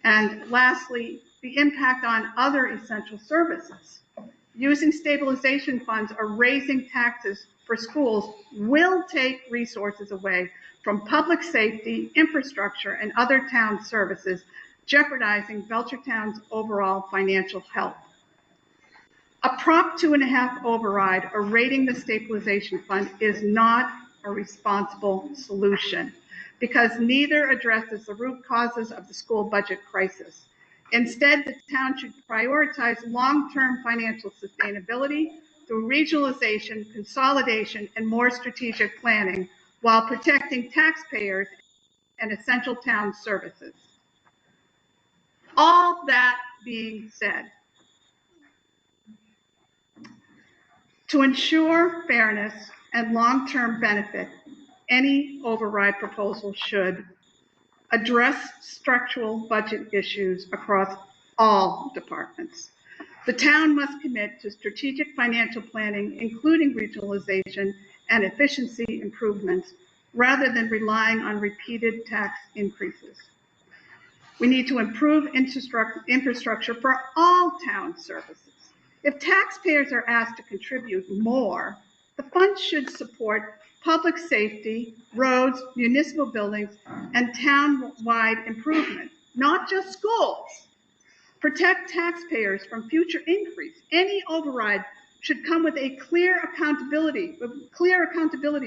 And lastly, the impact on other essential services. Using stabilization funds or raising taxes for schools will take resources away from public safety, infrastructure, and other town services, jeopardizing Belchertown's overall financial health. A Prop 2.5 override or raiding the stabilization fund is not a responsible solution because neither addresses the root causes of the school budget crisis. Instead, the town should prioritize long-term financial sustainability through regionalization, consolidation, and more strategic planning while protecting taxpayers and essential town services. All that being said, to ensure fairness and long-term benefit, any override proposal should address structural budget issues across all departments. The town must commit to strategic financial planning, including regionalization and efficiency improvements, rather than relying on repeated tax increases. We need to improve infrastructure for all town services. If taxpayers are asked to contribute more, the fund should support public safety, roads, municipal buildings, and town-wide improvement, not just schools. Protect taxpayers from future increase. Any override should come with a clear accountability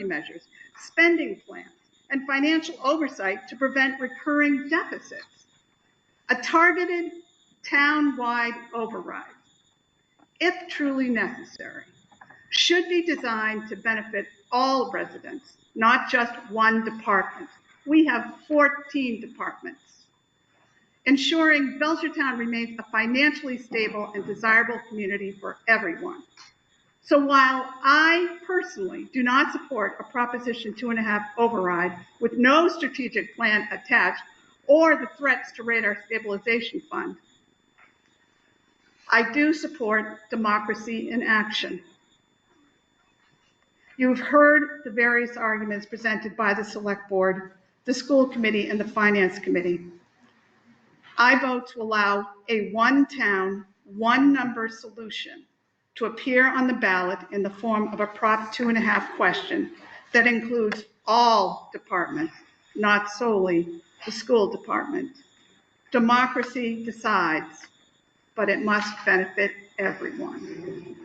measures, spending plans, and financial oversight to prevent recurring deficits. A targeted town-wide override, if truly necessary, should be designed to benefit all residents, not just one department. We have 14 departments. Ensuring Belchertown remains a financially stable and desirable community for everyone. So while I personally do not support a Proposition 2.5 override with no strategic plan attached or the threats to raid our stabilization fund, I do support democracy in action. You've heard the various arguments presented by the Select Board, the School Committee, and the Finance Committee. I vote to allow a one-town, one-number solution to appear on the ballot in the form of a Prop 2.5 question that includes all departments, not solely the school department. Democracy decides, but it must benefit everyone.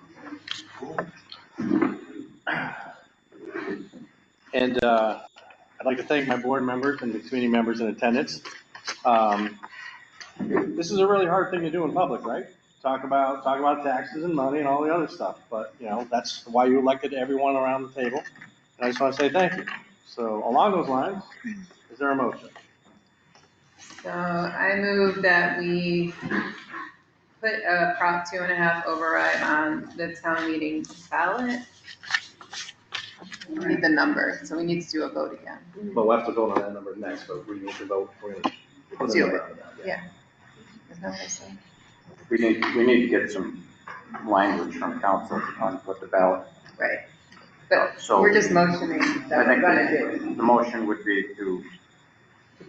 And I'd like to thank my board members and the committee members in attendance. This is a really hard thing to do in public, right? Talk about taxes and money and all the other stuff. But that's why you elected everyone around the table. And I just want to say thank you. So along those lines, is there a motion?
So I move that we put a Prop 2.5 override on the town meeting ballot. We need the number, so we need to do a vote again.
But we'll have to vote on that number next, but we need to vote. We're going to put the number on that.
Yeah. Isn't that what I said?
We need to get some language from council on what the ballot.
Right. But
So
we're just motioning that we're gonna do.
The motion would be to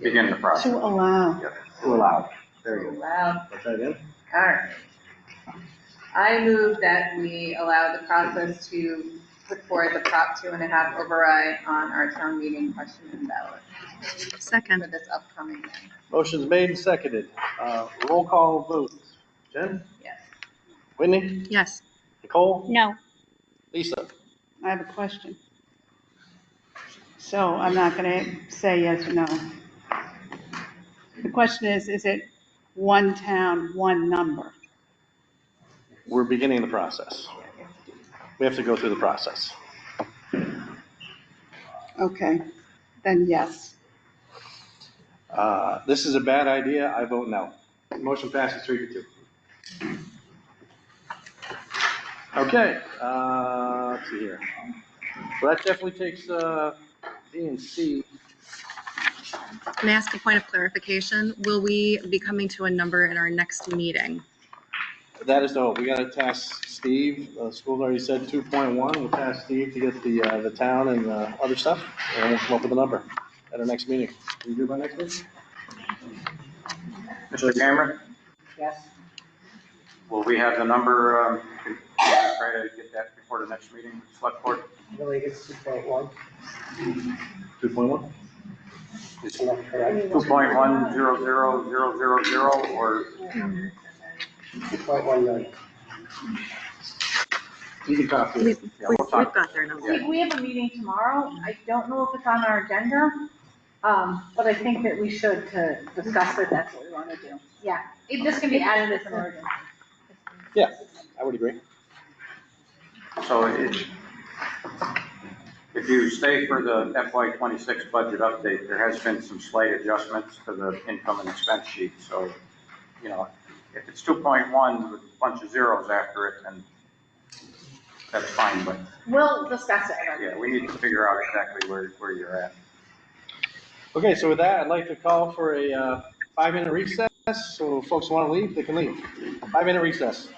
begin the process.
To allow.
Yep. To allow. There you go.
Allow.
What's that again?
All right. I move that we allow the process to put forward the Prop 2.5 override on our town meeting question and ballot
Second.
for this upcoming year.
Motion's made and seconded. Roll call vote. Jen?
Yes.
Whitney?
Yes.
Nicole?
No.
Lisa?
I have a question. So I'm not going to say yes or no. The question is it one town, one number?
We're beginning the process. We have to go through the process.
Okay, then yes.
This is a bad idea. I vote no. Motion passes 3-2. Okay, let's see here. Well, that definitely takes B and C.
Can I ask a point of clarification? Will we be coming to a number in our next meeting?
That is the hope. We got to task Steve. School's already said 2.1. We'll task Steve to get the town and other stuff, and we'll come up with a number at our next meeting. Can you do it by next meeting?
Mr. Cameron,
Yes.
will we have the number, try to get that before the next meeting, select board?
I believe it's 2.1.
2.1?
Is 2.100000 or?
2.1 million.
You can copy it.
We've got their number.
We have a meeting tomorrow. I don't know if it's on our agenda, but I think that we should to discuss it. That's what we want to do. Yeah, this can be added as an emergency.
Yeah, I would agree.
So if you stay for the FY26 budget update, there has been some slight adjustments to the income and expense sheet. So, you know, if it's 2.1 with a bunch of zeros after it, then that's fine, but
We'll discuss it.
yeah, we need to figure out exactly where you're at.
Okay, so with that, I'd like to call for a 5-minute recess. So if folks want to leave, they can leave. 5-minute recess.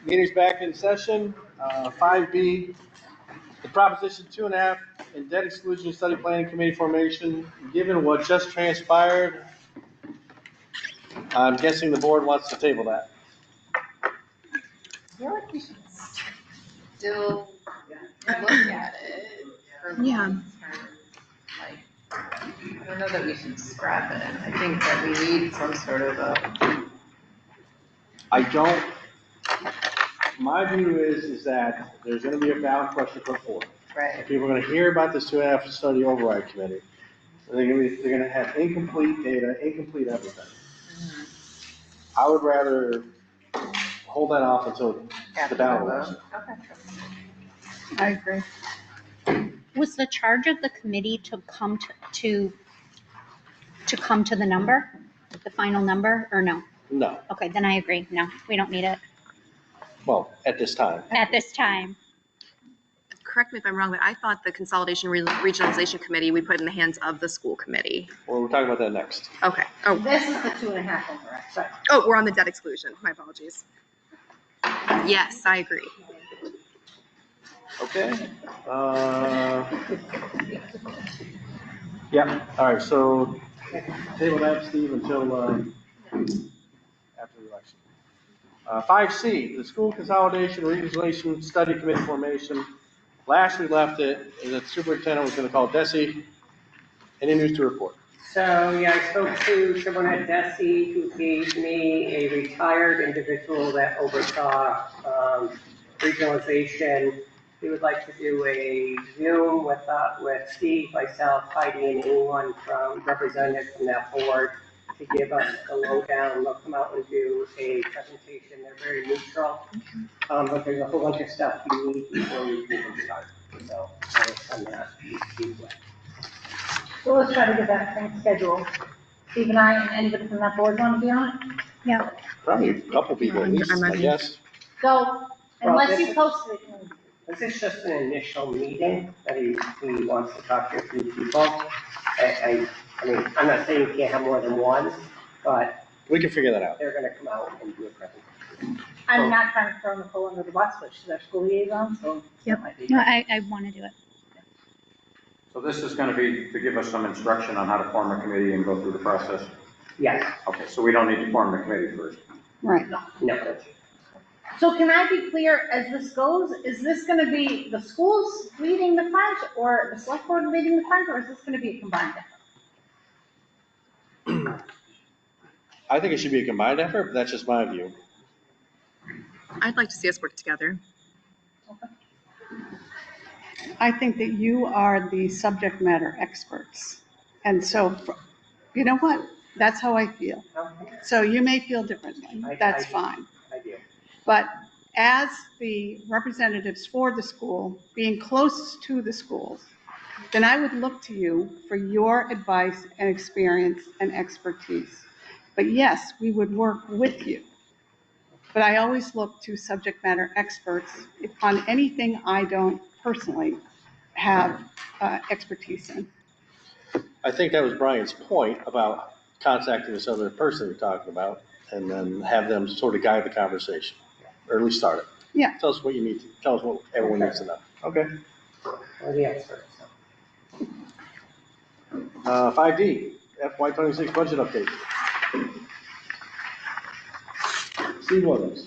Meeting's back in session. 5B, the Proposition 2.5 and Debt Exclusion Study Planning Committee formation. Given what just transpired, I'm guessing the board wants to table that.
I feel like we should still look at it for
Yeah.
long term. Like, I don't know that we should scrap it. I think that we need some sort of a.
My view is that there's gonna be a ballot question put forth.
Right.
People are gonna hear about this 2.5 study override committee. They're gonna have incomplete data, incomplete everything. I would rather hold that off until the ballot was.
Okay.
I agree.
Was the charge of the committee to come to come to the number, the final number, or no?
No,
Okay, then I agree. No, we don't need it
well, at this time.
at this time.
Correct me if I'm wrong, but I thought the Consolidation Regionalization Committee we put in the hands of the school committee.
Well, we're talking about that next.
Okay. Oh,
This is the 2.5 override, sorry.
oh, we're on the debt exclusion. My apologies. Yes, I agree.
Okay. Yeah, all right, so table that, Steve, until after the election. 5C, the School Consolidation Regionalization Study Committee formation. Last we left it, is that the superintendent was gonna call Desi. Any news to report?
So, yeah, I spoke to someone at DESI who gave me a retired individual that oversaw regionalization. He would like to do a Zoom with Steve, myself, Heidi, and anyone from representative from that board to give us the lowdown. They'll come out and do a presentation. They're very neutral, but there's a whole bunch of stuff you need before you can start. So I will send that to Steve.
So let's try to get that thing scheduled. Steve and I, and anybody from that board want to be on it?
Yeah.
Probably a couple people at least, I guess.
Well,
Unless
this
you
is-
post it.
This is just an initial meeting that he wants to talk to a few people. I mean, I'm not saying you can't have more than one, but
We can figure that out.
they're gonna come out and do a presentation.
I'm not trying to throw Nicole under the bus, but she's our school liaison, so.
Yep.
that might be-
No, I want to do it.
So this is going to be to give us some instruction on how to form a committee and go through the process?
Yes.
Okay, so we don't need to form the committee first?
Right.
No.
So can I be clear, as this goes, is this gonna be the schools leading the front, or the select board leading the front, or is this gonna be a combined effort?
I think it should be a combined effort, but that's just my view.
I'd like to see us work together.
I think that you are the subject matter experts. And so, you know what? That's how I feel. So you may feel differently. That's fine.
I do.
But as the representatives for the school, being close to the schools, then I would look to you for your advice and experience and expertise. But yes, we would work with you. But I always look to subject matter experts on anything I don't personally have expertise in.
I think that was Brian's point about contacting this other person you're talking about, and then have them sort of guide the conversation, or at least start it.
Yeah.
Tell us what you need, tell us what everyone needs to know. Okay.
We're the experts.
5D, FY '26 budget update. Steve Williams.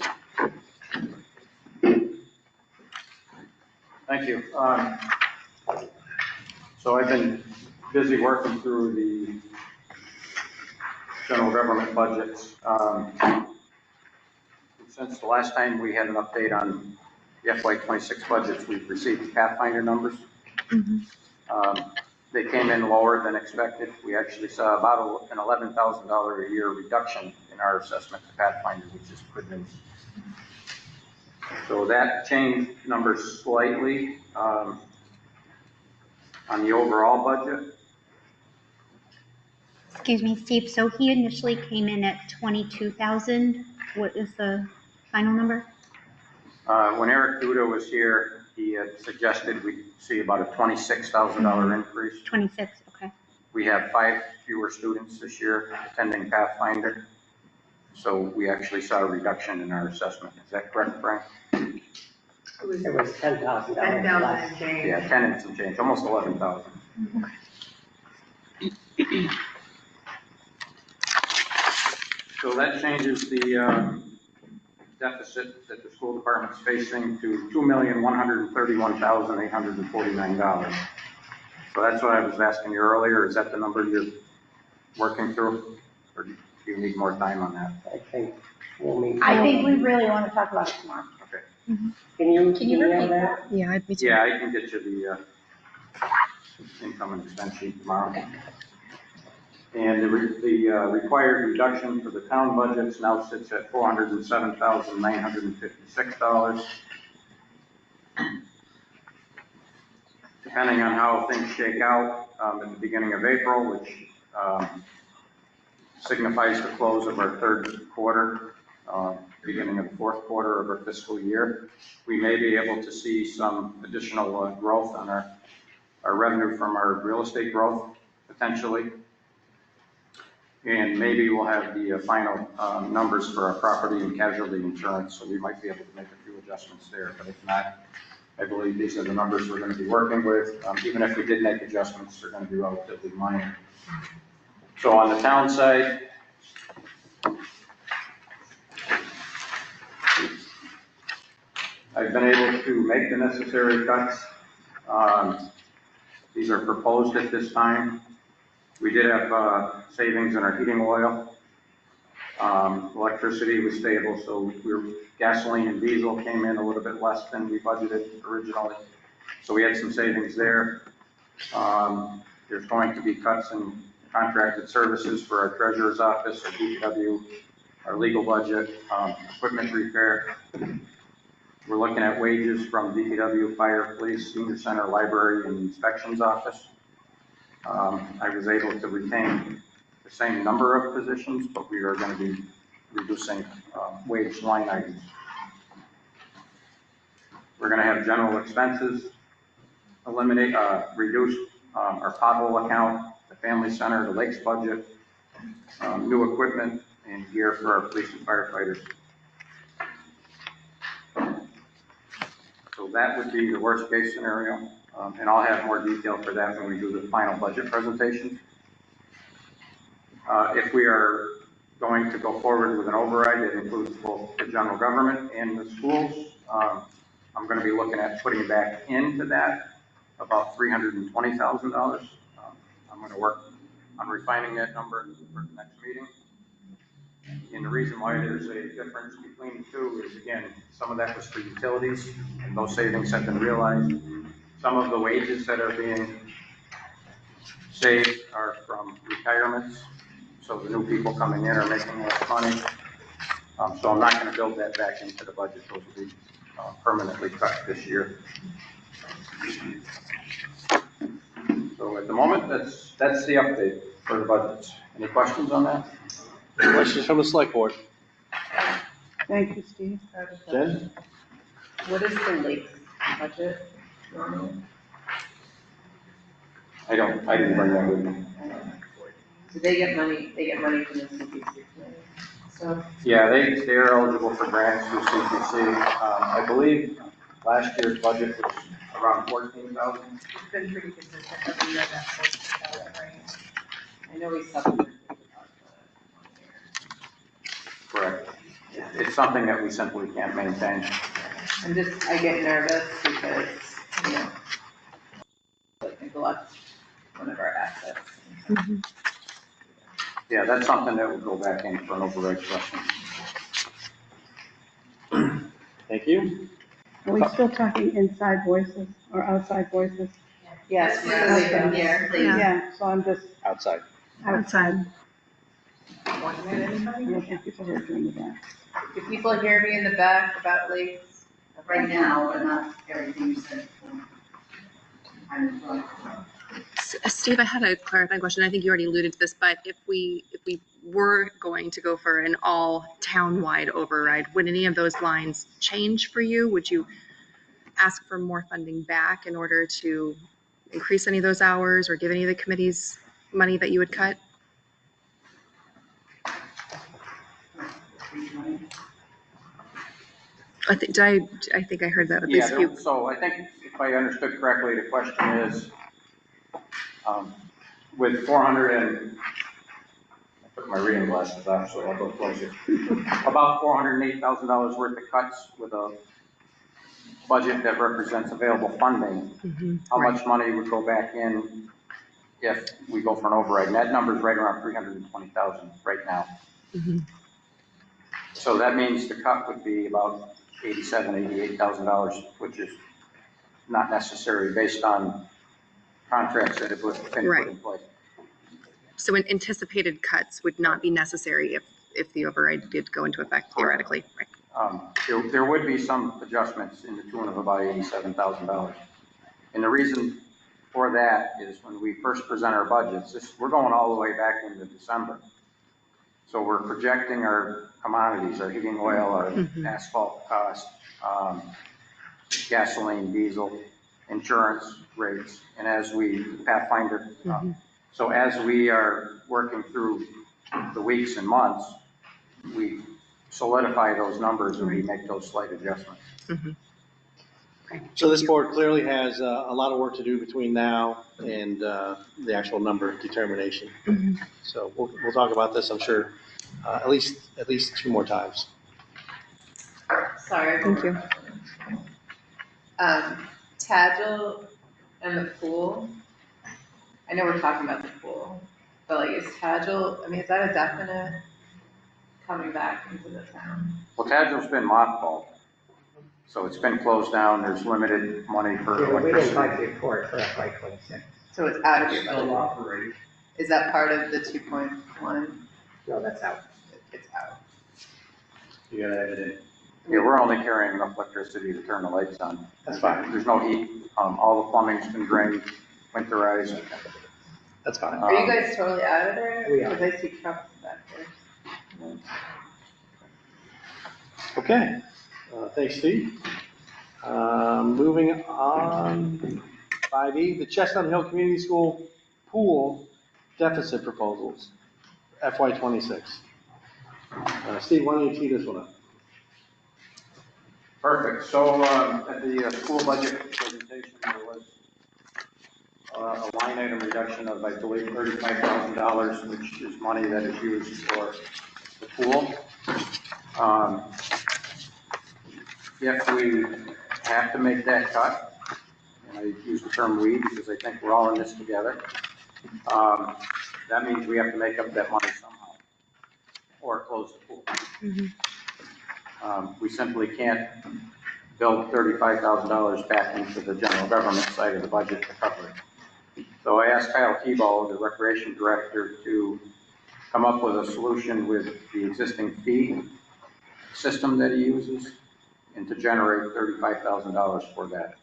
Thank you. So I've been busy working through the general government budgets. Since the last time we had an update on the FY '26 budgets, we've received Pathfinder numbers. They came in lower than expected. We actually saw about an $11,000 a year reduction in our assessment to Pathfinder, which is good news. So that changed numbers slightly on the overall budget.
Excuse me, Steve, so he initially came in at 22,000. What is the final number?
When Eric Duda was here, he had suggested we see about a $26,000 increase.
26, okay.
We have 5 fewer students this year attending Pathfinder. So we actually saw a reduction in our assessment. Is that correct, Frank?
It was $10,000
$10,000
less.
and change.
Yeah, 10 and some change, almost 11,000. So that changes the deficit that the school department's facing to $2,131,849. So that's what I was asking you earlier. Is that the number you're working through? Or do you need more time on that?
I think we'll meet.
I think we really want to talk about it tomorrow.
Okay.
Can you
repeat
email that?
Yeah, me too.
Yeah, I can get you the income and expense sheet tomorrow.
Okay.
And the required reduction for the town budgets now sits at $407,956. Depending on how things shake out at the beginning of April, which signifies the close of our third quarter, beginning of the fourth quarter of our fiscal year, we may be able to see some additional growth on our revenue from our real estate growth, potentially. And maybe we'll have the final numbers for our property and casualty insurance, so we might be able to make a few adjustments there. But if not, I believe these are the numbers we're going to be working with. Even if we did make adjustments, they're going to be relatively minor. So on the town side, I've been able to make the necessary cuts. These are proposed at this time. We did have savings in our heating oil. Electricity was stable, so gasoline and diesel came in a little bit less than we budgeted originally. So we had some savings there. There's going to be cuts in contracted services for our treasurer's office, our DPW, our legal budget, equipment repair. We're looking at wages from DPW, fire, police, senior center, library, and inspections office. I was able to retain the same number of positions, but we are going to be reducing wage line items. We're going to have general expenses reduced, our pothole account, the family center, the lakes budget, new equipment, and gear for our police and firefighters. So that would be the worst case scenario, and I'll have more detail for that when we do the final budget presentation. If we are going to go forward with an override that includes both the general government and the schools, I'm going to be looking at putting back into that about $320,000. I'm going to work on refining that number for the next meeting. And the reason why there's a difference between the two is, again, some of that was for utilities, and those savings have been realized. Some of the wages that are being saved are from retirements, so the new people coming in are making less money. So I'm not going to build that back into the budget. Those will be permanently cut this year. So at the moment, that's the update for the budgets. Any questions on that?
Questions from the select board?
Thank you, Steve.
Jen?
What is the lakes budget normally?
I didn't bring that with me.
Do they get money? They get money from the CPC? So
Yeah, they're eligible for grants through CPC. I believe last year's budget was around $14,000.
It's been pretty consistent every year, that $14,000 range.
I know we supplemented the
Correct. It's something that we simply can't maintain.
I get nervous because, you know, like neglect one of our assets.
Mm-hmm.
Yeah, that's something that would go back in for an override question.
Thank you.
Are we still talking inside voices or outside voices?
Yes,
Okay.
here.
Yeah, so I'm just
Outside.
outside.
Want to hear
I
anybody?
don't think people are doing that.
Do people hear me in the back about lakes?
Right now, but not everything you said.
Steve, I had a clarifying question. I think you already alluded to this, but if we were going to go for an all town-wide override, would any of those lines change for you? Would you ask for more funding back in order to increase any of those hours or give any of the committees money that you would cut? I think I heard that. At
Yeah,
least you.
so I think if I understood correctly, the question is, with 400 and, I took my reading glasses off, so I'll go closer. About $408,000 worth of cuts with a budget that represents available funding. How much money would go back in if we go for an override? And that number is right around 320,000 right now. So that means the cut would be about $88,000, which is not necessary based on contracts that have been put in place.
So anticipated cuts would not be necessary if the override did go into effect theoretically, right?
There would be some adjustments in the tune of about $87,000. And the reason for that is when we first present our budgets, we're going all the way back into December. So we're projecting our commodities, our heating oil, our asphalt cost, gasoline, diesel, insurance rates, and as we, Pathfinder. So as we are working through the weeks and months, we solidify those numbers and we make those slight adjustments.
So this board clearly has a lot of work to do between now and the actual number determination. So we'll talk about this, I'm sure, at least 2 more times.
Sorry.
Thank you.
Tagil and the pool. I know we're talking about the pool, but like, is Tagil, I mean, is that a definite coming back into the town?
Well, Tagil's been mothballed, so it's been closed down. There's limited money for electricity.
We didn't budget for it for FY26.
So it's out of your
Still
budget?
operating.
Is that part of the 2.1?
No, that's out.
It's out.
You gotta have it in. Yeah, we're only carrying enough electricity to turn the lights on.
That's fine.
There's no heat. All the plumbing's been drained, winterized.
That's fine.
Are you guys totally out of there?
We are.
Because I see trucks back there.
Okay, thanks, Steve. Moving on, 5E, the Chestnut Hill Community School pool deficit proposals, FY26. Steve, why don't you tee this one up?
Perfect. So at the school budget presentation, there was a line item reduction of, I believe, $35,000, which is money that is used for the pool. If we have to make that cut, and I use the term we because I think we're all in this together, that means we have to make up that money somehow or close the pool. We simply can't build $35,000 back into the general government side of the budget to cover it. So I asked Kyle Tebow, the recreation director, to come up with a solution with the existing fee system that he uses and to generate $35,000 for that.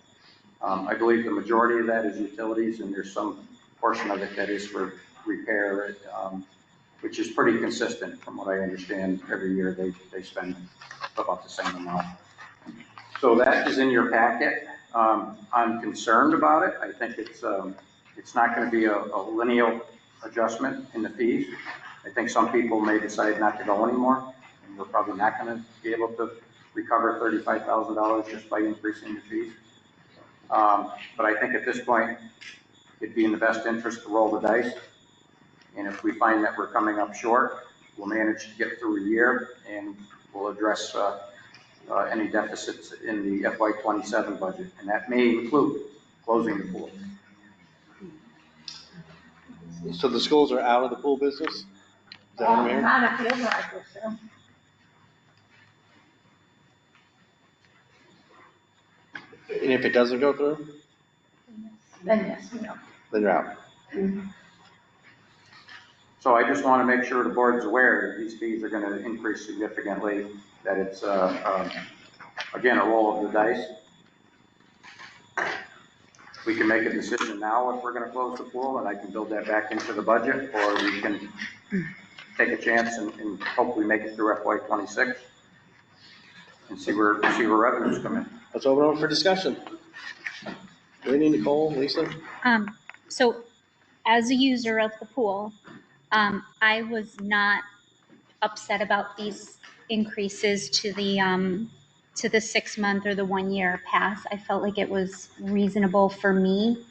I believe the majority of that is utilities, and there's some portion of it that is for repair, which is pretty consistent from what I understand. Every year they spend about the same amount. So that is in your packet. I'm concerned about it. I think it's not going to be a linear adjustment in the fees. I think some people may decide not to go anymore, and we're probably not going to be able to recover $35,000 just by increasing the fees. But I think at this point, it'd be in the best interest to roll the dice. And if we find that we're coming up short, we'll manage to get through a year and we'll address any deficits in the FY27 budget. And that may include closing the pool.
So the schools are out of the pool business? Is that what I'm hearing?
Not if the override goes through.
And if it doesn't go through,
Then yes, we know.
then you're out.
So I just want to make sure the board's aware that these fees are going to increase significantly, that it's, again, a roll of the dice. We can make a decision now if we're going to close the pool, and I can build that back into the budget, or we can take a chance and hopefully make it through FY26 and see where revenues come in.
Let's open it up for discussion. Rainey, Nicole, Lisa?
So
as a user of the pool, I was not upset about these increases to the 6 month or the 1 year pass. I felt like it was reasonable for me.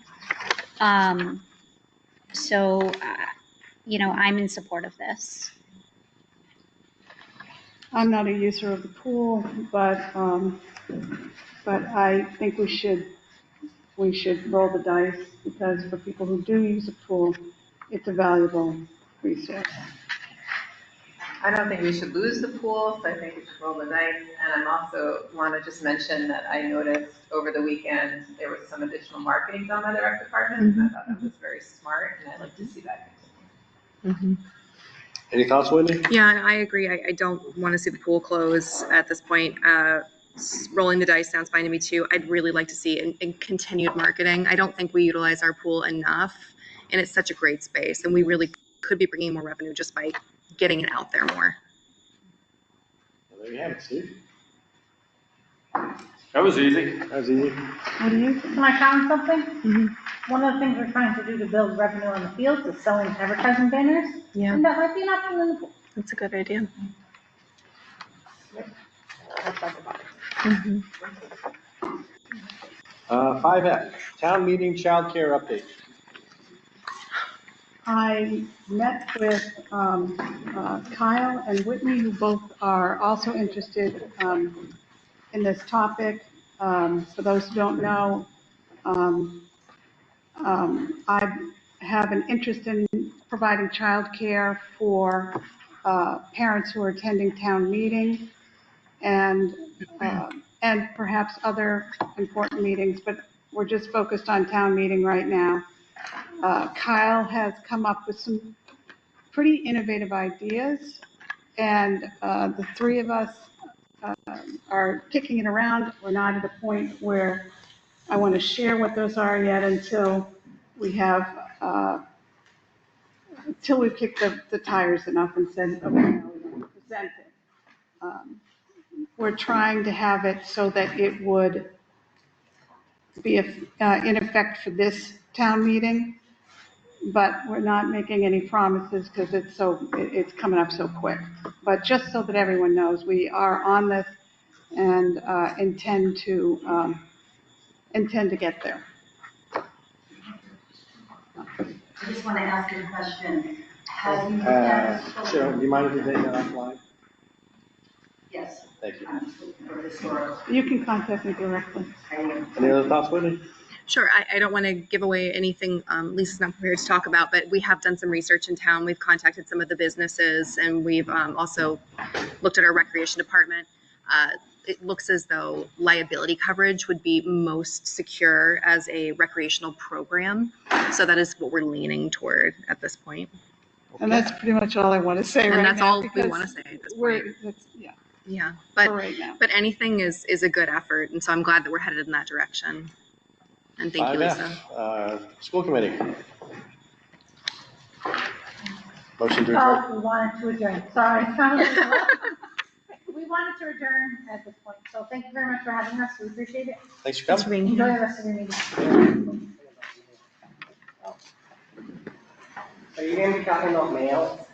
So, I'm in support of this.
I'm not a user of the pool, but I think we should roll the dice, because for people who do use a pool, it's a valuable resource.
I don't think we should lose the pool, so I think we should roll the dice. And I'm also want to just mention that I noticed over the weekend there was some additional marketing done by the rec department, and I thought that was very smart, and I'd like to see that continue.
Any thoughts, Whitney?
Yeah, I agree. I don't want to see the pool close at this point. Rolling the dice sounds fine to me too. I'd really like to see in continued marketing. I don't think we utilize our pool enough, and it's such a great space, and we really could be bringing more revenue just by getting it out there more.
Well, there you have it, Steve.
That was easy.
That was easy.
What do you, can I comment something? Mm-hmm. One of the things we're trying to do to build revenue on the fields is selling advertising banners.
Yeah.
And that might be an option in the pool.
That's a good idea.
I'll talk about it.
Mm-hmm.
5F, town meeting childcare update.
I met with Kyle and Whitney, who both are also interested in this topic. For those who don't know, I have an interest in providing childcare for parents who are attending town meeting and perhaps other important meetings, but we're just focused on town meeting right now. Kyle has come up with some pretty innovative ideas, and the three of us are kicking it around. We're not at a point where I want to share what those are yet until we have, until we've kicked the tires enough and said, okay, now we want to present it. We're trying to have it so that it would be in effect for this town meeting, but we're not making any promises because it's coming up so quick. But just so that everyone knows, we are on this and intend to get there.
I just want to ask you a question. Have you looked at
Cheryl, do you mind if we take that offline?
Yes.
Thank you.
For historical.
You can contact me directly.
Any other thoughts, Whitney?
Sure. I don't want to give away anything Lisa's not prepared to talk about, but we have done some research in town. We've contacted some of the businesses, and we've also looked at our recreation department. It looks as though liability coverage would be most secure as a recreational program. So that is what we're leaning toward at this point.
And that's pretty much all I want to say right now.
And that's all we want to say at this point.
Yeah.
Yeah, but
right now.
But anything is a good effort, and so I'm glad that we're headed in that direction. And thank you, Lisa.
School committee. Motion to adjourn.
Oh, we wanted to adjourn. Sorry. We wanted to adjourn at this point. So thank you very much for having us. We appreciate it.
Thanks for coming.
Enjoy the rest of your meeting.
Are you going to be talking about mail?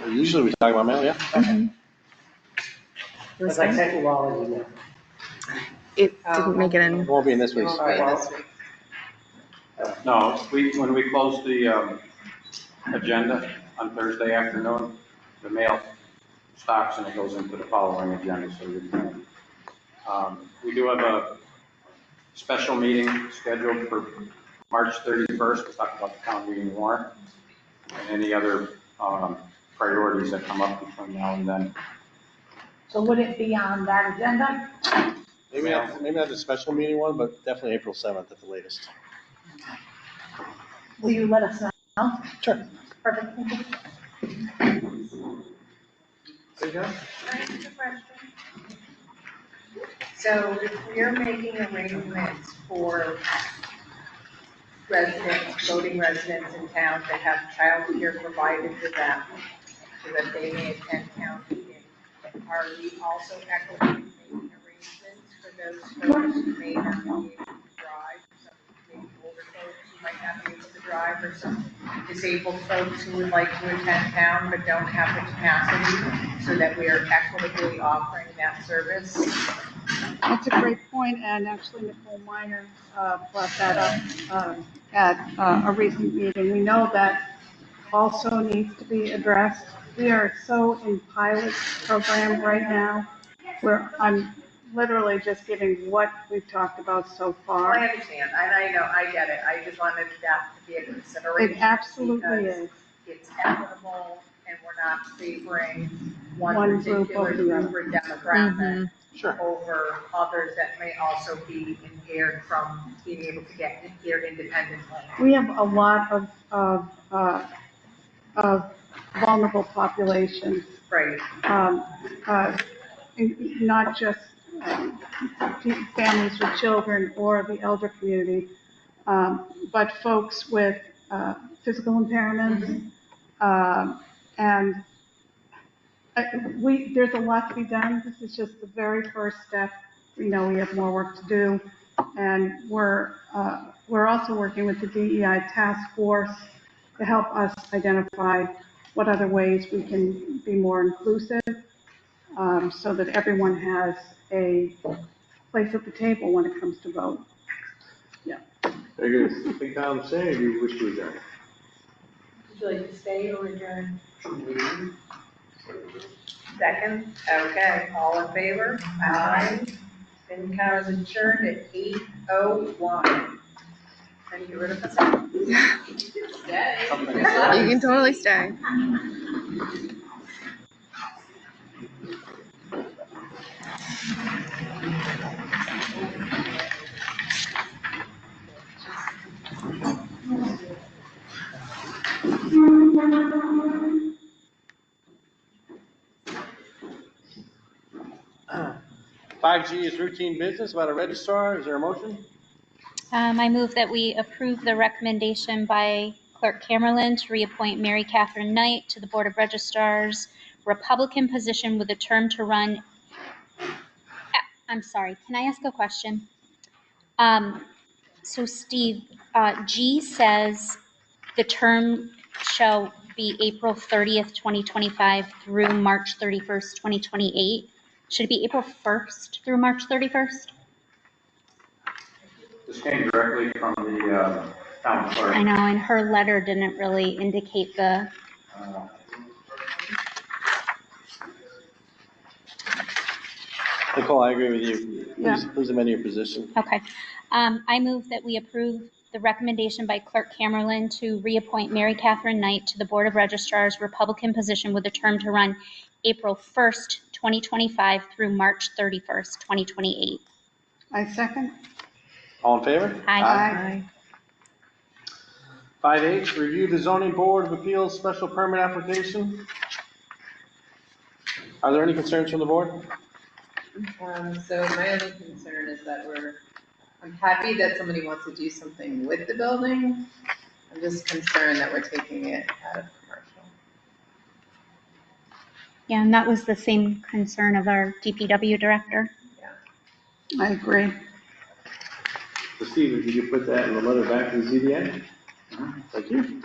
Usually we talk about mail, yeah.
Okay. Because I sent you all an email.
It didn't make it in.
It won't be in this week.
No, when we close the agenda on Thursday afternoon, the mail stops and it goes into the following agenda. So we do have a special meeting scheduled for March 31st to talk about the town meeting warrant and any other priorities that come up between now and then.
So would it be on that agenda?
Maybe not the special meeting one, but definitely April 7th at the latest.
Will you let us know?
Sure.
Perfect. Thank you.
There you go.
Can I ask a question? So if we're making arrangements for residents, voting residents in town to have childcare provided to them so that they may attend town meeting, are we also equitably making arrangements for those folks who may not be able to drive, some maybe older folks who might not be able to drive, or some disabled folks who would like to attend town but don't have the capacity, so that we are equitably offering that service.
That's a great point, and actually Nicole Miner brought that up at a recent meeting. We know that also needs to be addressed. We are so in pilot program right now, where I'm literally just giving what we've talked about so far.
I understand, and I know, I get it, I just wanted that to be a consideration.
It absolutely
because
is.
It's equitable, and we're not favoring
One
one
group
particular
over the other.
group or demographic
Sure.
over others that may also be impaired from being able to get here independently.
We have a lot of vulnerable populations.
Right.
Not just families with children or the elder community, but folks with physical impairments. And there's a lot to be done. This is just the very first step. We know we have more work to do. And we're also working with the DEI task force to help us identify what other ways we can be more inclusive, so that everyone has a place at the table when it comes to vote. Yeah.
Very good. Think I'm saying, or you wish to adjourn?
Would you like to stay or adjourn? Second, okay, all in favor? Aye. FinCom is adjourned at 8:01. Can you get rid of this? Stay.
You can totally stay.
Five G is routine business about a registrar. Is there a motion?
I move that we approve the recommendation by Clerk Camerlin to reappoint Mary Catherine Knight to the Board of Registrars, Republican position with a term to run. I'm sorry, can I ask a question? So Steve, G says the term shall be April 30th, 2025 through March 31st, 2028. Should it be April 1st through March 31st?
This came directly from the town clerk.
I know, and her letter didn't really indicate the.
Nicole, I agree with you.
Yeah.
Please amend your position.
Okay. I move that we approve the recommendation by Clerk Camerlin to reappoint Mary Catherine Knight to the Board of Registrars, Republican position with a term to run April 1st, 2025 through March 31st, 2028.
I second.
All in favor?
Aye.
5H, review the zoning board of appeals special permit application. Are there any concerns from the board?
So my only concern is that I'm happy that somebody wants to do something with the building. I'm just concerned that we're taking it out of commercial.
Yeah, and that was the same concern of our DPW director.
I agree.
So Steve, did you put that in the letter back to the ZBA? Thank you.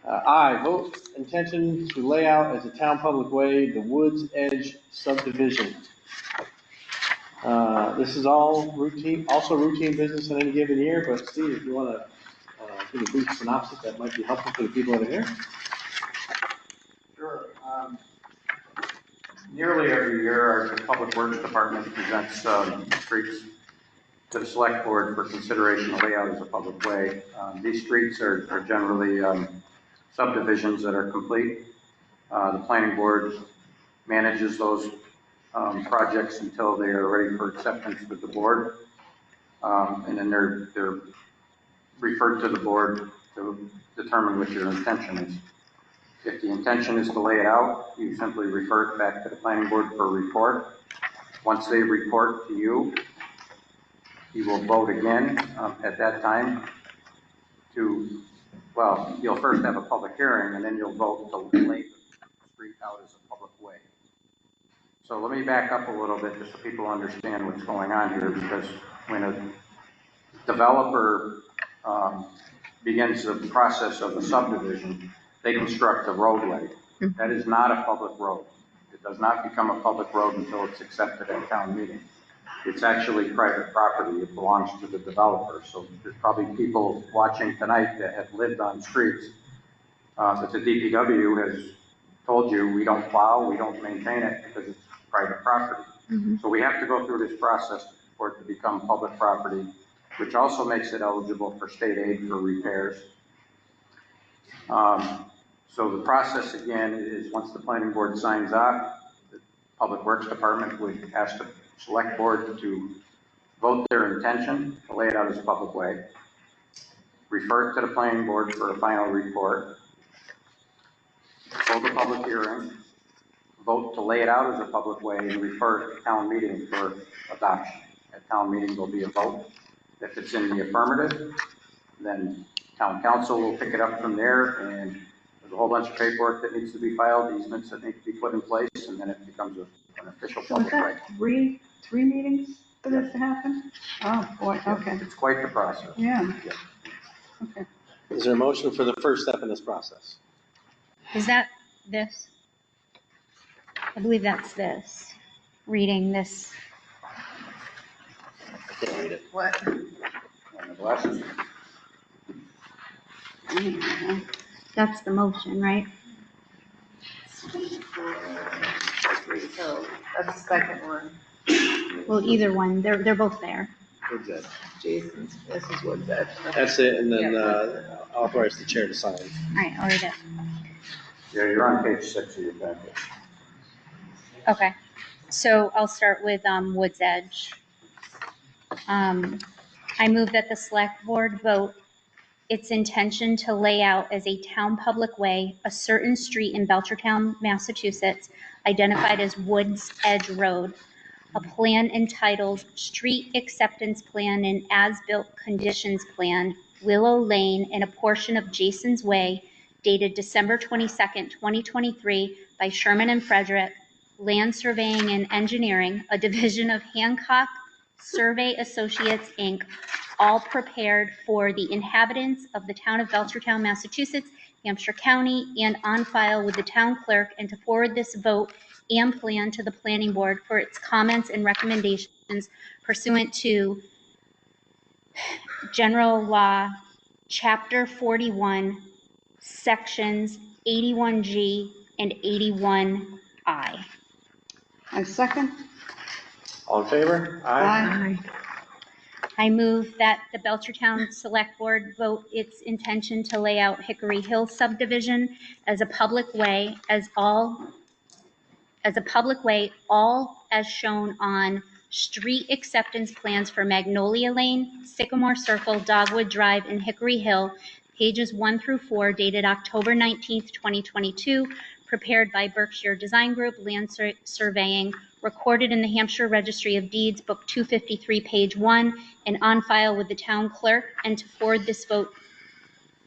I vote intention to lay out as a town public way the Woods Edge subdivision. This is all routine, also routine business in any given year, but Steve, if you want to give a brief synopsis, that might be helpful for the people that are here.
Sure. Nearly every year, our Public Works Department presents streets to the Select Board for consideration of layout as a public way. These streets are generally subdivisions that are complete. The Planning Board manages those projects until they are ready for acceptance with the board. And then they're referred to the board to determine what your intention is. If the intention is to lay it out, you simply refer it back to the planning board for a report. Once they report to you, you will vote again at that time you'll first have a public hearing and then you'll vote to lay the street out as a public way. So let me back up a little bit just so people understand what's going on here, because when developer begins the process of a subdivision, they construct a roadway. That is not a public road. It does not become a public road until it's accepted at town meeting. It's actually private property. It belongs to the developer. So there's probably people watching tonight that have lived on streets that the DPW has told you, we don't plow, we don't maintain it because it's private property. So we have to go through this process for it to become public property, which also makes it eligible for state aid for repairs. So the process again is once the planning board signs off, the Public Works Department would ask the select board to vote their intention to lay it out as a public way, refer it to the planning board for a final report, hold a public hearing, vote to lay it out as a public way, and refer it to town meeting for adoption. At town meeting, there'll be a vote. If it's in the affirmative, then town council will pick it up from there, and there's a whole bunch of paperwork that needs to be filed, easements that need to be put in place, and then it becomes an official
So is
public way.
that three meetings for this to happen? Oh, boy, okay.
It's quite the process.
Yeah. Okay.
Is there a motion for the first step in this process?
Is that this? I believe that's this, reading this.
I can't read it.
What?
And the glasses.
That's the motion, right?
So that's the second one.
Well, either one, they're both there.
What's that?
Jason's, this is what's that.
That's it, and then authorize the chair to sign.
All right, I'll read it.
Yeah, you're on page 6 of your packet.
Okay, so I'll start with Woods Edge. I move that the select board vote its intention to lay out as a town public way a certain street in Belchertown, Massachusetts, identified as Woods Edge Road, a plan entitled Street Acceptance Plan and As-Built Conditions Plan, Willow Lane, and a portion of Jason's Way, dated December 22nd, 2023, by Sherman and Frederick, Land Surveying and Engineering, a division of Hancock Survey Associates, Inc., all prepared for the inhabitants of the town of Belchertown, Massachusetts, Hampshire County, and on file with the town clerk, and to forward this vote and plan to the planning board for its comments and recommendations pursuant to General Law, Chapter 41, Sections 81G and 81I.
I second.
All in favor?
Aye.
I move that the Belchertown Select Board vote its intention to lay out Hickory Hill subdivision as a public way, all as shown on street acceptance plans for Magnolia Lane, Sycamore Circle, Dogwood Drive, and Hickory Hill, pages 1 through 4, dated October 19th, 2022, prepared by Berkshire Design Group, Land Surveying, recorded in the Hampshire Registry of Deeds, Book 253, page 1, and on file with the town clerk, and to forward this vote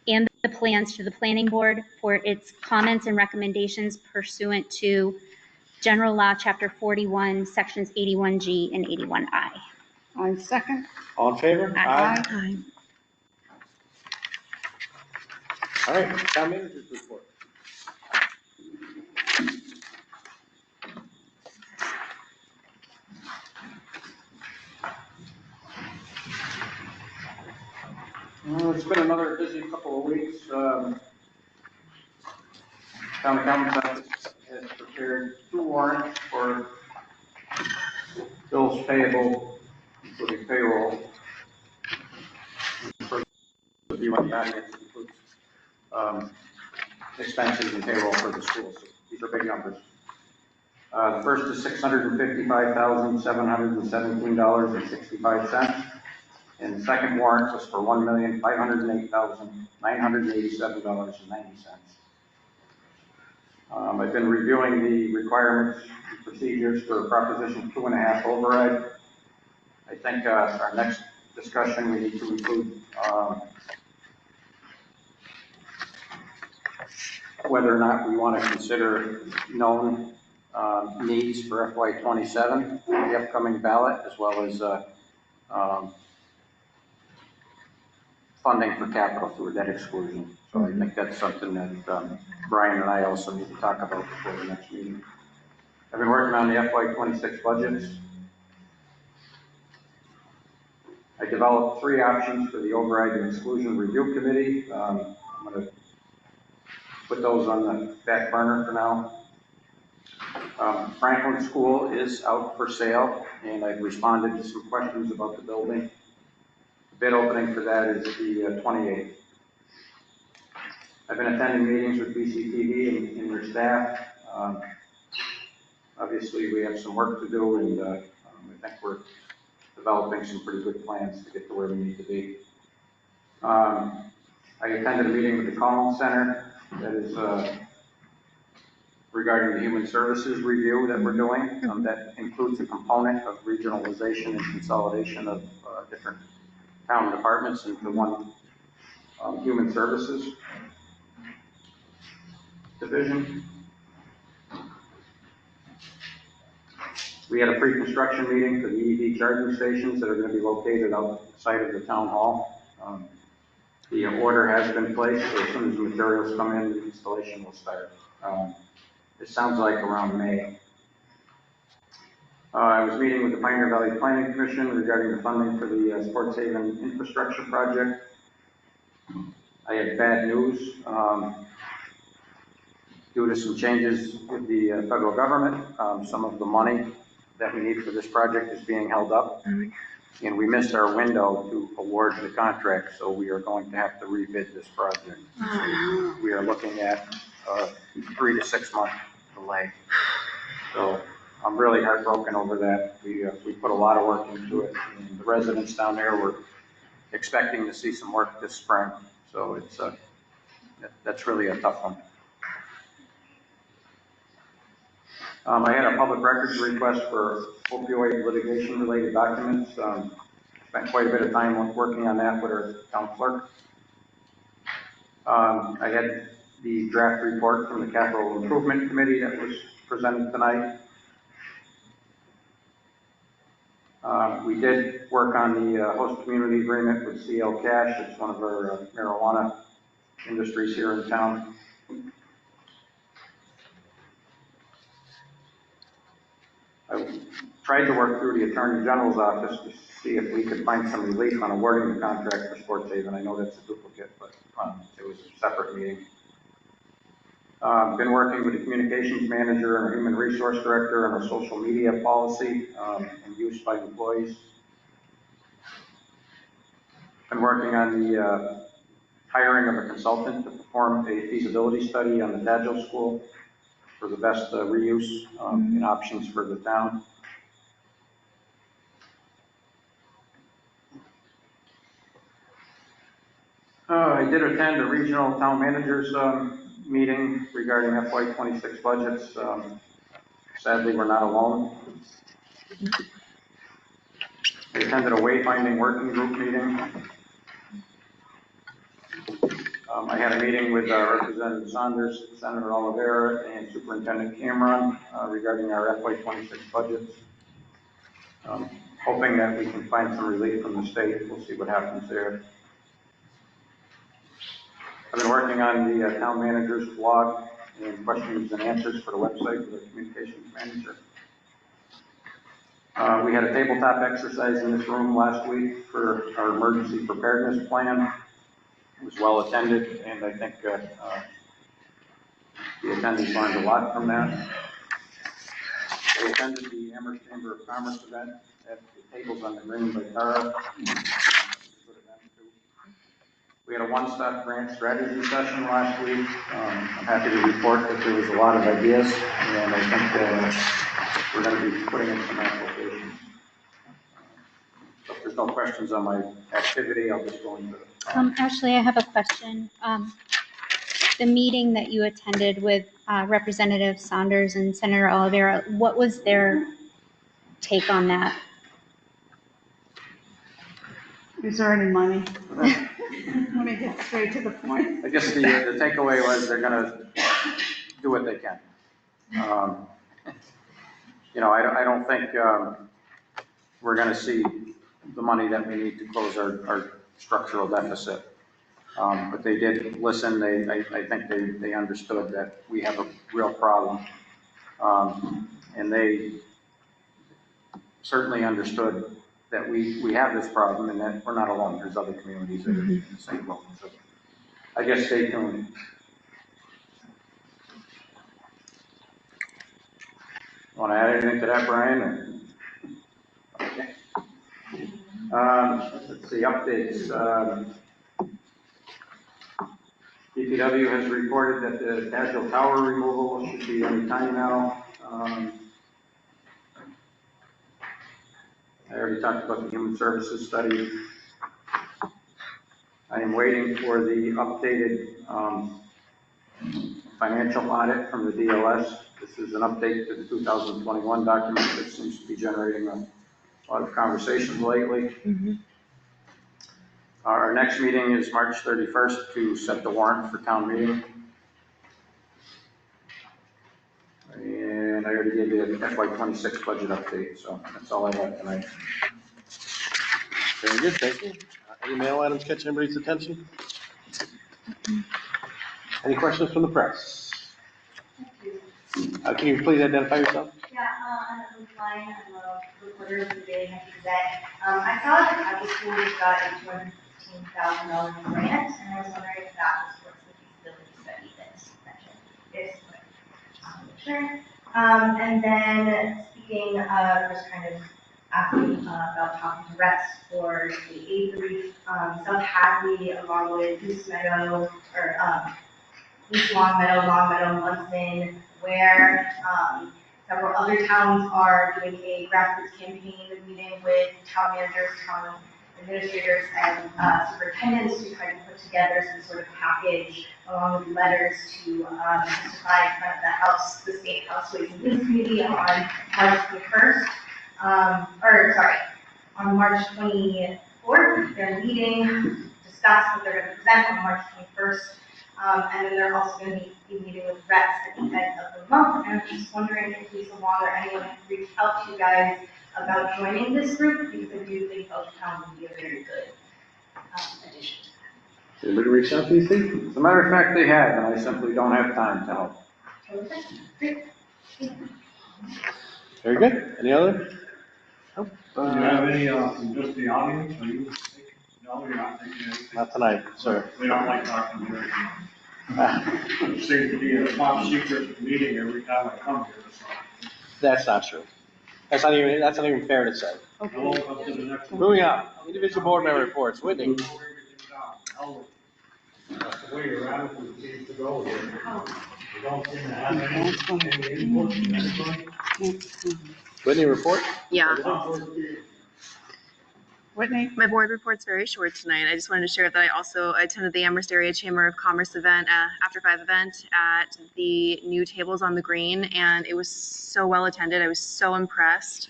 and the plans to the planning board for its comments and recommendations pursuant to General Law, Chapter 41, Sections 81G and 81I.
I second.
All in favor?
Aye.
All right, town manager's report.
It's been another busy couple of weeks. Town accountant has prepared 2 warrants for bills payable, including payroll. For the view on the audience includes expenses and payroll for the schools. These are big numbers. The first is $655,717.65. And the second warrant was for $1,508,987.90. I've been reviewing the requirements and procedures for Proposition 2.5 override. I think our next discussion, we need to include whether or not we want to consider known needs for FY27, the upcoming ballot, as well as funding for capital through a debt exclusion. So I think that's something that Brian and I also need to talk about before the next meeting. I've been working on the FY26 budgets. I developed 3 options for the override and exclusion review committee. I'm going to put those on the back burner for now. Franklin School is out for sale, and I've responded to some questions about the building. The bid opening for that is the 28th. I've been attending meetings with BCTV and their staff. Obviously, we have some work to do, and I think we're developing some pretty good plans to get to where we need to be. I attended a meeting with the Collins Center that is regarding the human services review that we're doing. That includes a component of regionalization and consolidation of different town departments into one human services division. We had a pre-construction meeting for the EV charging stations that are going to be located outside of the town hall. The order has been placed, so as soon as the materials come in, the installation will start. It sounds like around May. I was meeting with the Pioneer Valley Planning Commission regarding the funding for the Sports Haven infrastructure project. I had bad news. Due to some changes with the federal government, some of the money that we need for this project is being held up. And we missed our window to award the contract, so we are going to have to rebid this project. We are looking at 3 to 6 month delay. So I'm really heartbroken over that. We put a lot of work into it, and the residents down there were expecting to see some work this spring. So it's that's really a tough one. I had a public records request for opioid litigation related documents. Spent quite a bit of time working on that with our town clerk. I had the draft report from the Capital Improvement Committee that was presented tonight. We did work on the host community agreement with CL Cash. It's one of our marijuana industries here in town. I tried to work through the Attorney General's office to see if we could find some relief on awarding the contract for Sports Haven. I know that's a duplicate, but it was a separate meeting. Been working with the communications manager and our human resource director on our social media policy and use by employees. Been working on the hiring of a consultant to perform a feasibility study on the Tadgell School for the best reuse and options for the town. I did attend a regional town managers meeting regarding FY26 budgets. Sadly, we're not alone. I attended a wayfinding working group meeting. I had a meeting with Representative Saunders, Senator Oliveira, and Superintendent Cameron regarding our FY26 budgets. Hoping that we can find some relief from the state. We'll see what happens there. I've been working on the town manager's blog and questions and answers for the website with the communications manager. We had a tabletop exercise in this room last week for our emergency preparedness plan. It was well attended, and I think the attendees learned a lot from that. I attended the Amherst Chamber of Commerce event at the Tables on the Green by Tara. We had a one-stop grant strategy session last week. I'm happy to report that there was a lot of ideas, and I think we're going to be putting in some applications. So if there's no questions on my activity, I'll just go into it.
Ashley, I have a question. The meeting that you attended with Representative Saunders and Senator Oliveira, what was their take on that?
Is there any money? Let me get straight to the point.
I guess the takeaway was they're going to do what they can. I don't think we're going to see the money that we need to close our structural deficit. But they did listen. I think they understood that we have a real problem. And they certainly understood that we have this problem and that we're not alone. There's other communities that are in the same boat. So I guess stay tuned. Want to add anything to that, Brian? Or? Okay. Let's see, updates. DPW has reported that the Agile Tower removal should be any time now. I already talked about the Human Services study. I am waiting for the updated financial audit from the DLS. This is an update to the 2021 document that seems to be generating a lot of conversations lately. Our next meeting is March 31st to set the warrant for town meeting. And I already gave you the FY26 budget update, so that's all I have tonight.
Very good, thank you. Any mail items catch anybody's attention? Any questions from the press? Can you please identify yourself?
Yeah, I'm Klein. I'm a reporter for the Daily Hampshire Gazette. I saw that the school got a $215,000 grant, and I was wondering if that was towards the feasibility study that's mentioned. Yes, but sure. And then speaking of just kind of asking about talking to reps for the aid relief, South Hadley along with East Meadow, or East Long Meadow, Munson, where several other towns are doing a grassroots campaign meeting with town managers, town administrators, and superintendents to try to put together some sort of package along with letters to testify in front of the House, the State House Ways and Means Committee on March 21st. On March 24th, they're meeting, discuss what they're going to present on March 21st. And then they're also going to be meeting with reps at the end of the month. And I'm just wondering if Lisa Wong or anyone can reach out to you guys about joining this group, because I do think Belchertown would be a very good addition to that.
Did anybody reach out to you, Steve?
As a matter of fact, they have, and I simply don't have time to help.
Okay, great.
Very good. Any other? Nope.
Do you have any from just the audience? Are you? No, you're not thinking anything.
Not tonight, sir.
We don't like talking to you. It seems to be a top secret meeting every time I come here. So.
That's not true. That's not even fair to say.
We'll up to the next one.
Moving on. Individual board member reports. Whitney.
That's the way your attitude seems to go here. You don't seem to have any input from anybody.
Whitney report?
Yeah.
Yeah.
Whitney?
My board report's very short tonight. I just wanted to share that I also attended the Amherst Area Chamber of Commerce event, After 5 event at the new tables on the green, and it was so well attended. I was so impressed,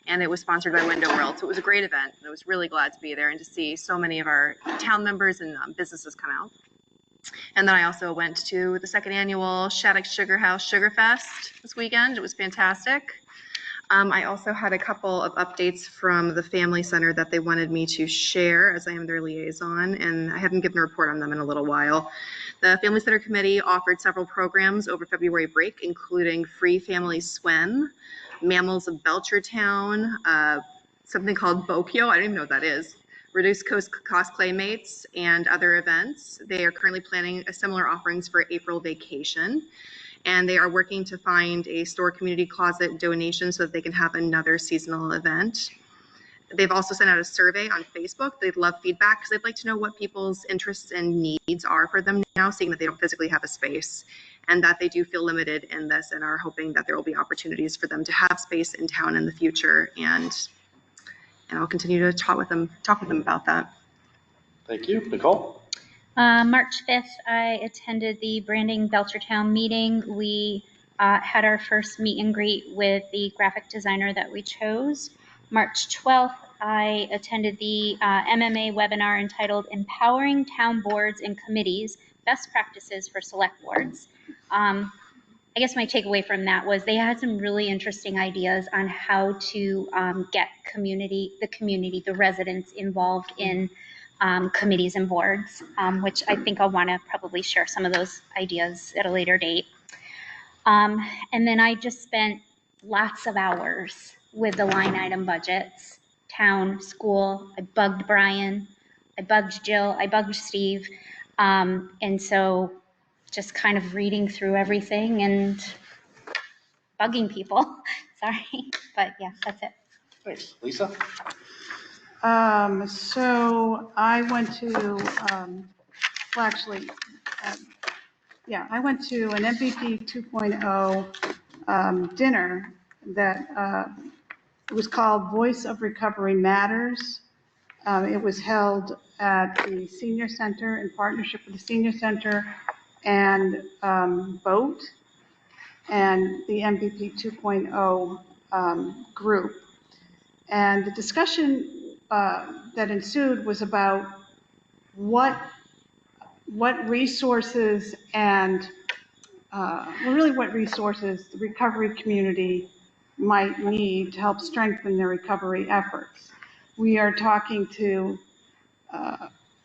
and it was sponsored by Window World. So it was a great event, and I was really glad to be there and to see so many of our town members and businesses come out. And then I also went to the second annual Shattuck Sugar House Sugar Fest this weekend. It was fantastic. I also had a couple of updates from the Family Center that they wanted me to share, as I am their liaison, and I haven't given a report on them in a little while. The Family Center Committee offered several programs over February break, including Free Family Swim, Mammals of Belchertown, something called Bokyo, I don't even know what that is, Reduced Cost Playmates, and other events. They are currently planning similar offerings for April vacation. And they are working to find a store community closet donation so that they can have another seasonal event. They've also sent out a survey on Facebook. They'd love feedback because they'd like to know what people's interests and needs are for them now, seeing that they don't physically have a space and that they do feel limited in this and are hoping that there will be opportunities for them to have space in town in the future. And I'll continue to talk with them about that.
Thank you. Nicole?
March 5th, I attended the Branding Belchertown meeting. We had our first meet and greet with the graphic designer that we chose. March 12th, I attended the MMA webinar entitled Empowering Town Boards and Committees, Best Practices for Select Boards. I guess my takeaway from that was they had some really interesting ideas on how to get the residents involved in committees and boards, which I think I'll want to probably share some of those ideas at a later date. And then I just spent lots of hours with the line item budgets, town, school. I bugged Brian, I bugged Jill, I bugged Steve. And so just kind of reading through everything and bugging people. Sorry, but yeah, that's it.
Thanks. Lisa?
So I went to, well, actually, I went to an MVP 2.0 dinner that it was called Voice of Recovery Matters. It was held at the Senior Center in partnership with the Senior Center and Boat and the MVP 2.0 group. And the discussion that ensued was about what resources and what resources the recovery community might need to help strengthen their recovery efforts. We are talking to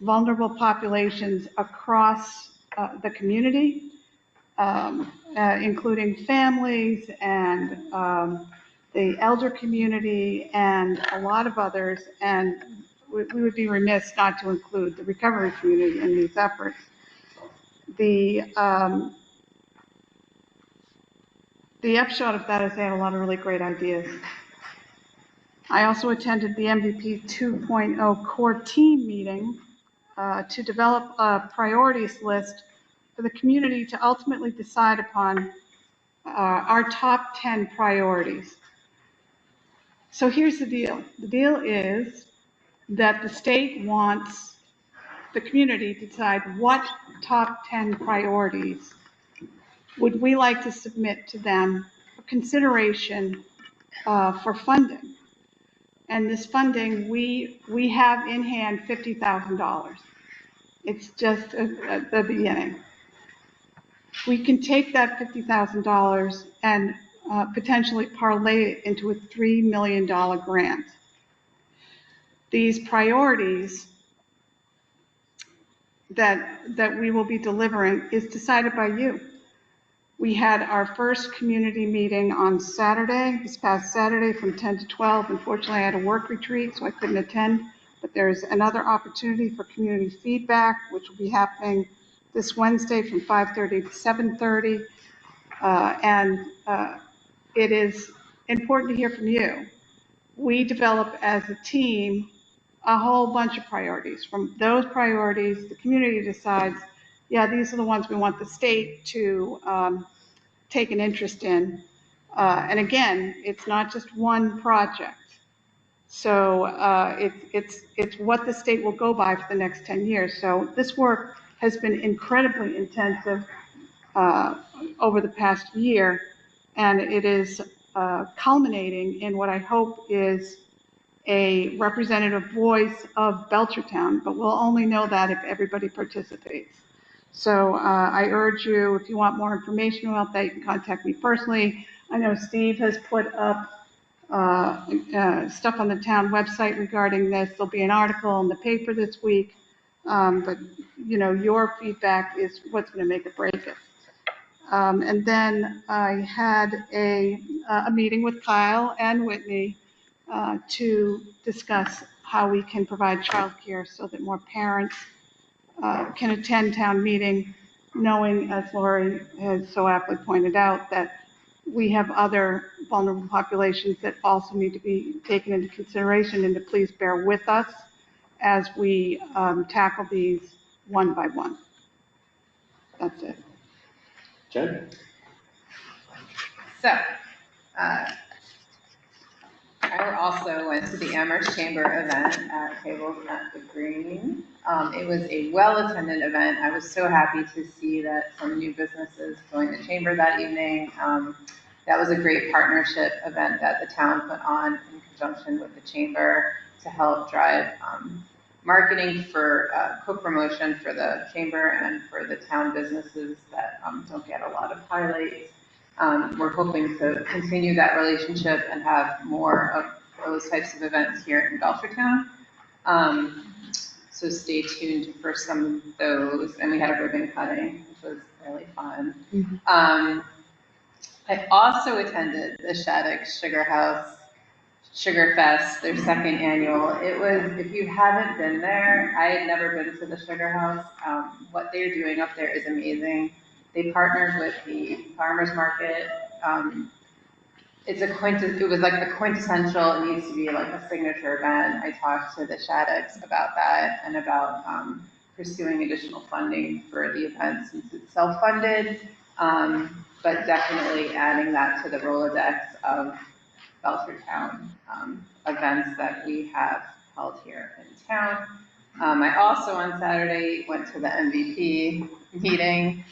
vulnerable populations across the community, including families and the elder community and a lot of others, and we would be remiss not to include the recovery community in these efforts. The upshot of that is they had a lot of really great ideas. I also attended the MVP 2.0 core team meeting to develop a priorities list for the community to ultimately decide upon our top 10 priorities. So here's the deal. The deal is that the state wants the community to decide what top 10 priorities would we like to submit to them for consideration for funding. And this funding, we have in hand $50,000. It's just at the beginning. We can take that $50,000 and potentially parlay it into a $3 million grant. These priorities that we will be delivering is decided by you. We had our first community meeting on Saturday, this past Saturday from 10 to 12. Unfortunately, I had a work retreat, so I couldn't attend, but there's another opportunity for community feedback, which will be happening this Wednesday from 5:30 to 7:30. It is important to hear from you. We develop as a team a whole bunch of priorities. From those priorities, the community decides, yeah, these are the ones we want the state to take an interest in. And again, it's not just one project. So it's what the state will go by for the next 10 years. So this work has been incredibly intensive over the past year, and it is culminating in what I hope is a representative voice of Belchertown, but we'll only know that if everybody participates. So I urge you, if you want more information about that, you can contact me personally. I know Steve has put up stuff on the town website regarding this. There'll be an article in the paper this week, but you know, your feedback is what's going to make or break it. And then I had a meeting with Kyle and Whitney to discuss how we can provide childcare so that more parents can attend town meeting, knowing, as Lori has so aptly pointed out, that we have other vulnerable populations that also need to be taken into consideration, and to please bear with us as we tackle these one by one. That's it.
Jen?
So, I also went to the Amherst Chamber event at Tables at the Green. It was a well-attended event. I was so happy to see that some new businesses joined the chamber that evening. That was a great partnership event that the town put on in conjunction with the chamber to help drive marketing for co-promotion for the chamber and for the town businesses that don't get a lot of highlights. We're hoping to continue that relationship and have more of those types of events here in Belchertown. So stay tuned for some of those. And we had a ribbon cutting, which was really fun. I also attended the Shattuck Sugar House Sugar Fest, their second annual. It was, if you haven't been there, I had never been to the Sugar House. What they're doing up there is amazing. They partnered with the farmers market. It was like a quintessential, it needs to be like a signature event. I talked to the Shaddocks about that and about pursuing additional funding for the event since it's self-funded, but definitely adding that to the Rolodex of Belchertown events that we have held here in town. I also on Saturday went to the MVP meeting.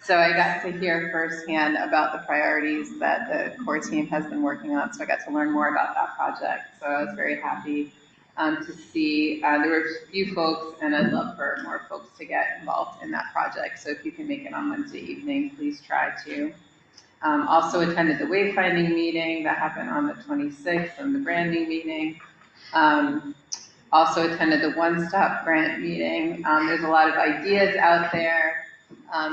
So I got to hear firsthand about the priorities that the core team has been working on. So I got to learn more about that project. So I was very happy to see there were a few folks, and I'd love for more folks to get involved in that project. So if you can make it on Wednesday evening, please try to. Also attended the wayfinding meeting that happened on the 26th and the branding meeting. Also attended the one-stop grant meeting. There's a lot of ideas out there.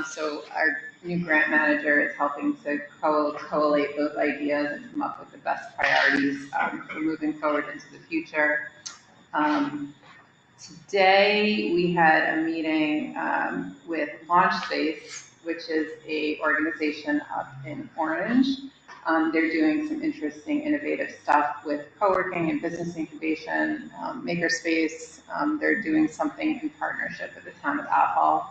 So our new grant manager is helping to collate those ideas and come up with the best priorities for moving forward into the future. Today we had a meeting with Launch Space, which is a organization up in Orange. They're doing some interesting, innovative stuff with co-working and business incubation, makerspace. They're doing something in partnership with the town of Athol.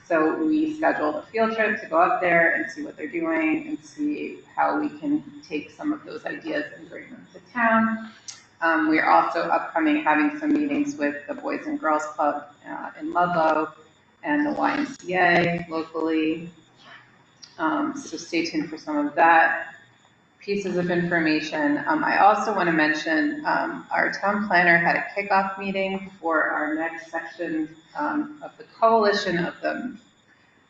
So we scheduled a field trip to go up there and see what they're doing and see how we can take some of those ideas and bring them to town. We are also upcoming having some meetings with the Boys and Girls Club in Ludlow and the YMCA locally. So stay tuned for some of that. Pieces of information. I also want to mention our town planner had a kickoff meeting for our next section of the coalition of the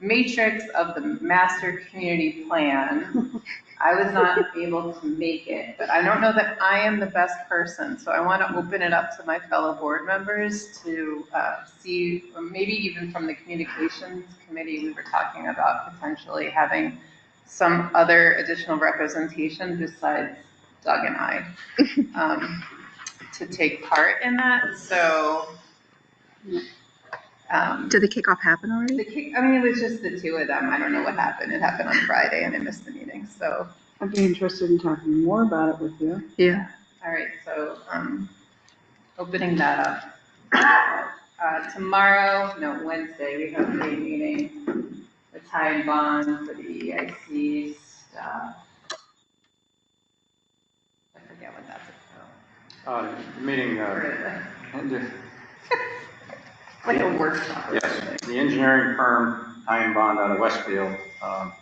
matrix of the master community plan. I was not able to make it, but I don't know that I am the best person, so I want to open it up to my fellow board members to see, or maybe even from the communications committee, we were talking about potentially having some other additional representation besides Doug and I to take part in that. So
did the kickoff happen already?
It was just the two of them. I don't know what happened. It happened on Friday and I missed the meeting. So
I'd be interested in talking more about it with you.
Yeah.
All right. So opening that up. Wednesday, we have a meeting with Ty and Bond for the EIC stuff. I forget what that's about.
Meeting,
like a workshop.
Yes, the engineering firm, Ty and Bond out of Westfield,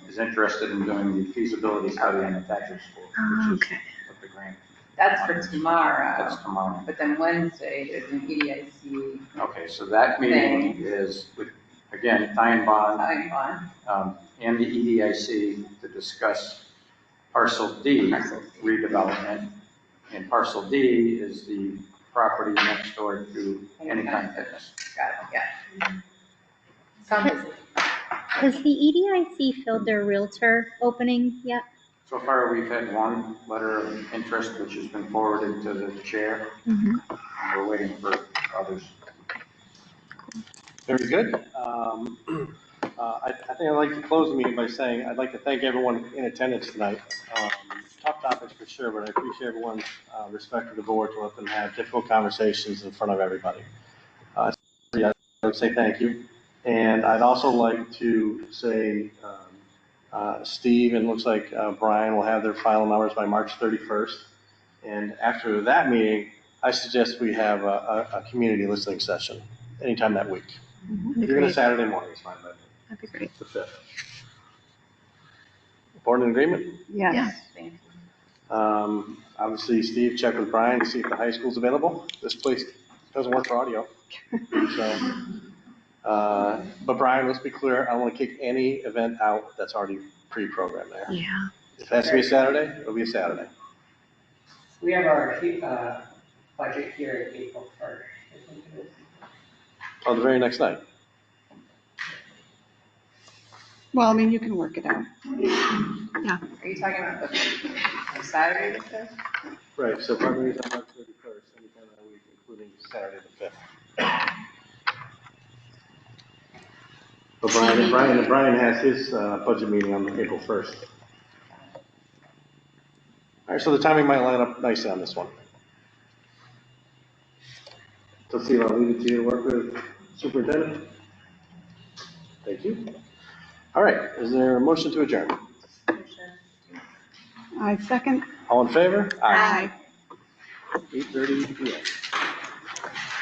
is interested in doing the feasibility study on the Thatcher School, which is what the grant.
That's for tomorrow.
That's tomorrow.
But then Wednesday, there's an EDIC.
Okay, so that meeting is with, again, Ty and Bond. And the EDIC to discuss Parcel D redevelopment. And Parcel D is the property next door to Anytime Fitness.
Got it, yeah.
Has the EDIC filled their realtor opening yet?
So far, we've had one letter of interest, which has been forwarded to the chair.
Mm-hmm.
And we're waiting for others.
Very good. I think I'd like to close the meeting by saying I'd like to thank everyone in attendance tonight. Tough topics for sure, but I appreciate everyone's respect for the board to let them have difficult conversations in front of everybody. I would say thank you. And I'd also like to say Steve and looks like Brian will have their final numbers by March 31st. And after that meeting, I suggest we have a community listening session anytime that week. Even a Saturday morning is fine by me.
That'd be great.
The 5th. Board in agreement?
Yes.
Thank you.
Obviously, Steve checked with Brian to see if the high school's available. This place doesn't work for audio. So, but Brian, let's be clear. I don't want to kick any event out that's already pre-programmed there.
Yeah.
If it has to be a Saturday, it'll be a Saturday.
We have our budget hearing April 1st. I think it is.
On the very next night.
Well, I mean, you can work it out. Yeah.
Are you talking about the Saturday the 5th?
Right, so primary is on March 31st, anytime that week, including Saturday the 5th. But Brian has his budget meeting on April 1st. All right, so the timing might line up nicely on this one. So Steve, I'll leave it to you to work with Superintendent. Thank you. All right, is there a motion to adjourn?
I second.
All in favor?
Aye.
8:30 PM.